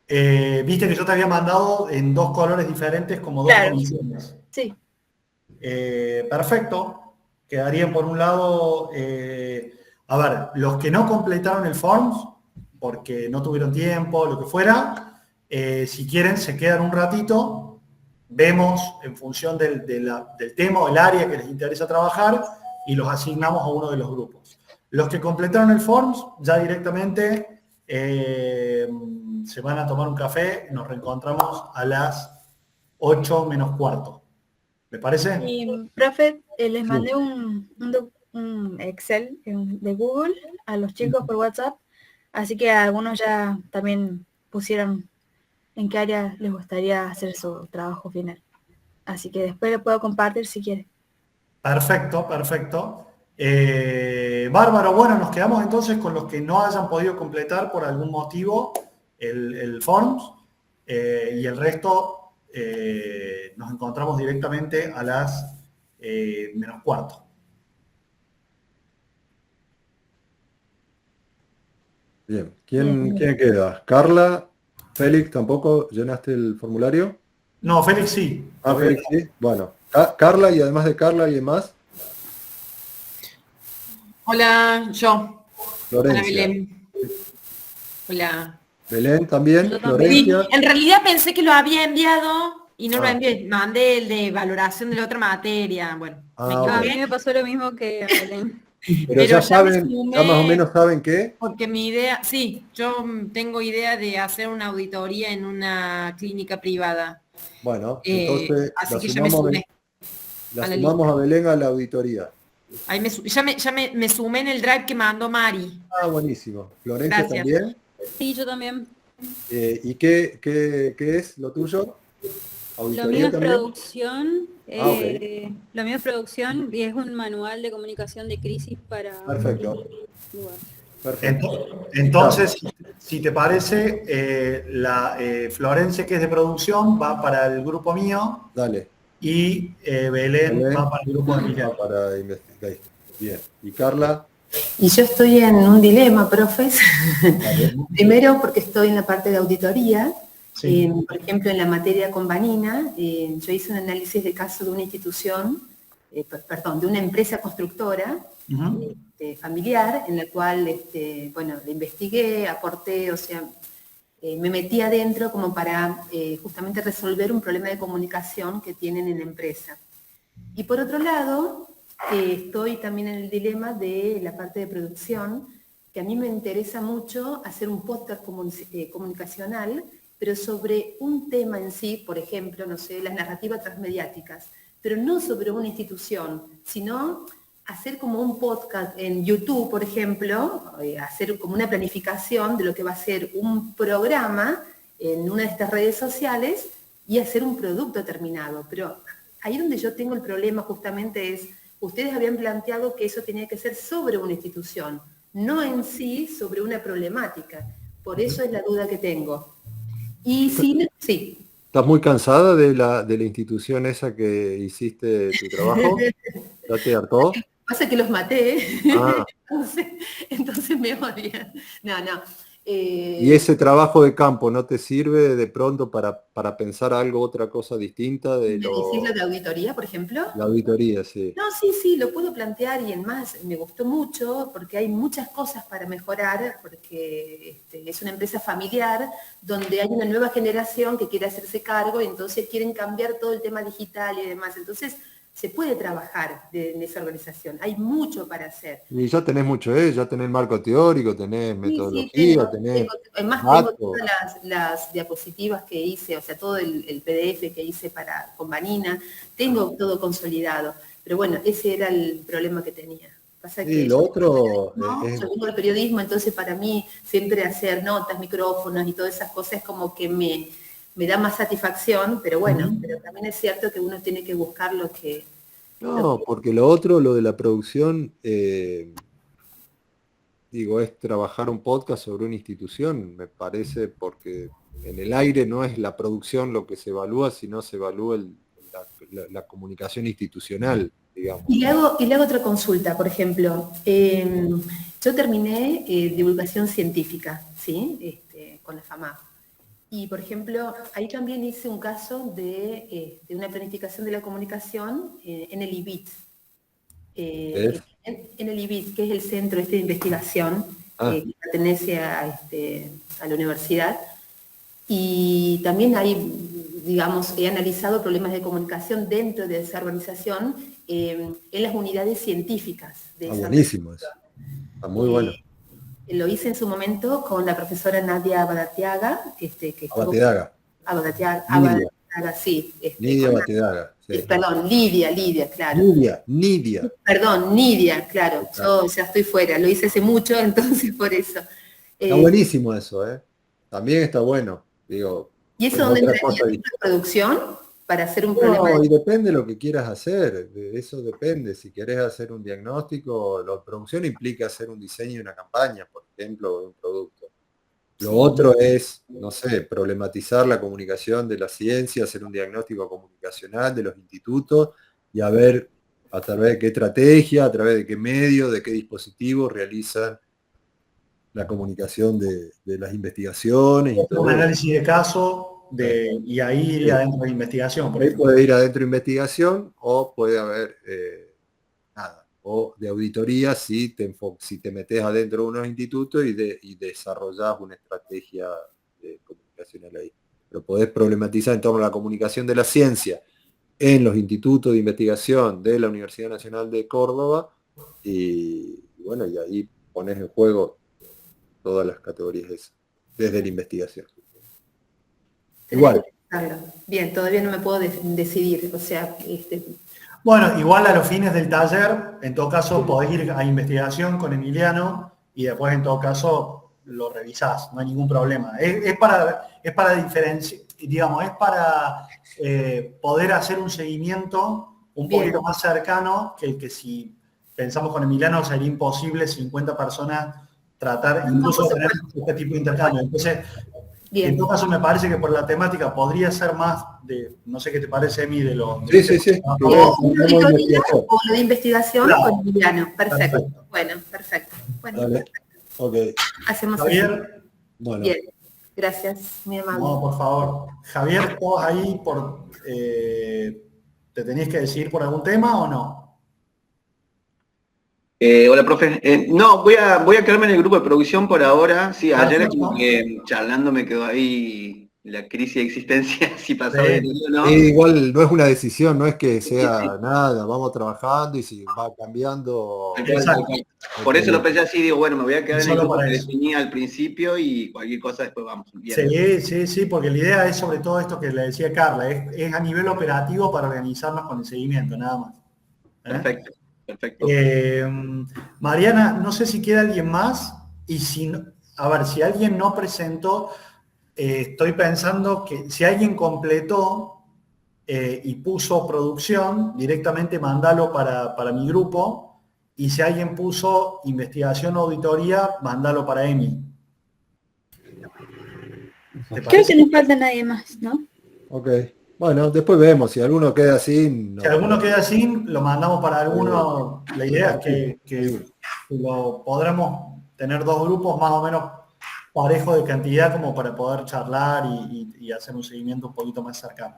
Viste que yo te había mandado en dos colores diferentes como dos Claro. comisiones. Sí. Perfecto. Quedarían por un lado, a ver, los que no completaron el forms, porque no tuvieron tiempo, lo que fuera, si quieren se quedan un ratito, vemos en función del tema o el área que les interesa trabajar y los asignamos a uno de los grupos. Los que completaron el forms ya directamente se van a tomar un café, nos reencontramos a las 8 menos cuarto. ¿Me parece? Y, profe, les Sí. mandé un Excel de Google a los chicos por WhatsApp, así que algunos ya también pusieron en qué área les gustaría hacer su trabajo final. Así que después le puedo compartir si quiere. Perfecto, perfecto. Bárbaro, bueno, nos quedamos entonces con los que no hayan podido completar por algún motivo el forms y el resto nos encontramos directamente a las menos cuarto. Bien. ¿Quién queda? ¿Carla? ¿Félix tampoco llenaste el formulario? No, Félix sí. Félix sí. Bueno, Carla, y además de Carla, ¿alguien más? Hola, yo. Florencia. Hola, Belén. Hola. Belén también, Sí, Florencia. en realidad pensé que lo había enviado y no lo Ah. envié. Mandé el de valoración de la otra materia. Bueno, me ok. A equivoqué. mí me pasó lo mismo que a Belén. Pero ya ya me saben, sumé, ya más o menos saben qué. porque mi idea, sí, yo tengo idea de hacer una auditoría en una clínica privada. Bueno, entonces Así la que ya me sumamos, sumé. la a la sumamos a Belén a la auditoría. Ahí me sumé en el drive que mandó Mari. Ah, buenísimo. Florencia Gracias. también. Sí, yo también. ¿Y qué es lo tuyo? Lo mío ¿Auditoría es también? producción. Ok. Lo mío es producción y es un manual de comunicación de crisis para Perfecto. lugar. Perfecto. Entonces, si te parece, Florencia, que es de producción, va para el grupo mío Dale. y Belén Belén va para el grupo de Miguel. va para investigar. Bien. ¿Y Carla? Y yo estoy en un dilema, profes. Dale. Primero porque estoy en la parte de auditoría. Sí. Por ejemplo, en la materia con Vanina, yo hice un análisis de caso de una institución, de una empresa constructora Ujú. familiar, en la cual, bueno, la investigué, aporté, o sea, me metí adentro como para justamente resolver un problema de comunicación que tienen en la empresa. Y por otro lado, estoy también en el dilema de la parte de producción, que a mí me interesa mucho hacer un podcast comunicacional, pero sobre un tema en sí, por ejemplo, no sé, las narrativas transmediáticas, pero no sobre una institución, sino hacer como un podcast en YouTube, por ejemplo, hacer como una planificación de lo que va a ser un programa en una de estas redes sociales y hacer un producto terminado. Pero ahí donde yo tengo el problema justamente es, ustedes habían planteado que eso tenía que ser sobre una institución, no en sí sobre una problemática. Por eso es la duda que tengo. Y sí. ¿Estás muy cansada de la institución esa que hiciste tu trabajo? ¿Ya te hartó? Pasa que los maté, Ah. entonces me odian. No. ¿Y ese trabajo de campo no te sirve de pronto para pensar algo, otra cosa distinta de ¿Me decís lo de auditoría, por ejemplo? la auditoría, sí? No, sí, lo puedo plantear y en más me gustó mucho porque hay muchas cosas para mejorar, porque es una empresa familiar donde hay una nueva generación que quiere hacerse cargo y entonces quieren cambiar todo el tema digital y demás. Entonces se puede trabajar en esa organización, hay mucho para hacer. Y ya tenés mucho, ya tenés marco teórico, tenés metodología, tenés además datos. tengo todas las diapositivas que hice, o sea, todo el PDF que hice con Vanina, tengo todo consolidado. Pero bueno, ese era el problema que tenía. Pasa que lo otro yo vengo del periodismo, entonces para mí siempre hacer notas, micrófonos y todas esas cosas es como que me da más satisfacción, pero bueno, pero también es cierto que uno tiene que buscar lo que... No, porque lo otro, lo de la producción, es trabajar un podcast sobre una institución, me parece, porque en el aire no es la producción lo que se evalúa, sino se evalúa la comunicación institucional, digamos. Y le hago otra consulta, por ejemplo. Yo terminé divulgación científica, ¿sí? Con la FAMA. Y, por ejemplo, ahí también hice un caso de una planificación de la comunicación en el IBIT. En el IBIT, que es el centro de investigación que pertenece a la universidad. Y también ahí, digamos, he analizado problemas de comunicación dentro de esa organización en las unidades científicas. Buenísimo eso. Está muy bueno. Lo hice en su momento con la profesora Nadia Abadatiaga. Abadatiaga, sí. Lidia Batedaga. Sí. Perdón, Lidia, claro. Nidia. Perdón, Nidia, claro. Yo ya estoy fuera, lo hice hace mucho, entonces por eso. Está buenísimo eso, ¿eh? También está bueno. Digo, ¿y eso dónde entraría? ¿En la producción? Para hacer un problema. No, y depende de lo que quieras hacer. De eso depende. Si querés hacer un diagnóstico, la producción implica hacer un diseño de una campaña, por ejemplo, de un producto. Lo otro es, no sé, problematizar la comunicación de la ciencia, hacer un diagnóstico comunicacional de los institutos y a ver a través de qué estrategia, a través de qué medio, de qué dispositivo realizan la comunicación de las investigaciones. Y todo un análisis de caso y ahí ir adentro de investigación. Por ahí puede ir adentro de investigación o puede haber nada. O de auditoría si te metes adentro de unos institutos y desarrollás una estrategia comunicacional ahí. Pero podés problematizar en torno a la comunicación de la ciencia en los institutos de investigación de la Universidad Nacional de Córdoba y bueno, y ahí pones en juego todas las categorías esas, desde la investigación. Igual. Bien, todavía no me puedo decidir, o sea... Bueno, igual a los fines del taller, en todo caso podés ir a investigación con Emiliano y después en todo caso lo revisás, no hay ningún problema. Es para diferenciar, digamos, es para poder hacer un seguimiento un poquito más cercano que el que si pensamos con Emiliano sería imposible 50 personas tratar, incluso tener este tipo de intercambio. Entonces, en todo caso me parece que por la temática podría ser más de, no sé qué te parece, Emi, de lo... Sí. O lo de investigación con Emiliano. Perfecto. Bueno, perfecto. Bueno, perfecto. Okay. Hacemos Javier. Eso. Bueno. Bien. Gracias, mi amable. No, por favor. Javier, ¿vos ahí te tenías que decidir por algún tema o no? Hola, profe. No, voy a quedarme en el grupo de producción por ahora. Sí, ayer charlando me quedó ahí la crisis de existencia, si pasaba de niño, ¿no? Igual no es una decisión, no es que sea nada, vamos trabajando y si va cambiando. Por eso lo pensé así, digo, bueno, me voy a quedar en el grupo que definía al principio y cualquier cosa después vamos. Sí, porque la idea es sobre todo esto que le decía Carla, es a nivel operativo para organizarnos con el seguimiento, nada más. Perfecto. Perfecto. Mariana, no sé si queda alguien más, y si no, a ver, si alguien no presentó, estoy pensando que si alguien completó y puso producción, directamente mandalo para mi grupo, y si alguien puso investigación o auditoría, mandalo para Emi. Creo que no falta nadie más, ¿no? Ok. Bueno, después vemos. Si alguno queda así. Si alguno queda sin, lo mandamos para alguno. La idea es que lo podremos tener dos grupos más o menos parejos de cantidad como para poder charlar y hacer un seguimiento un poquito más cercano.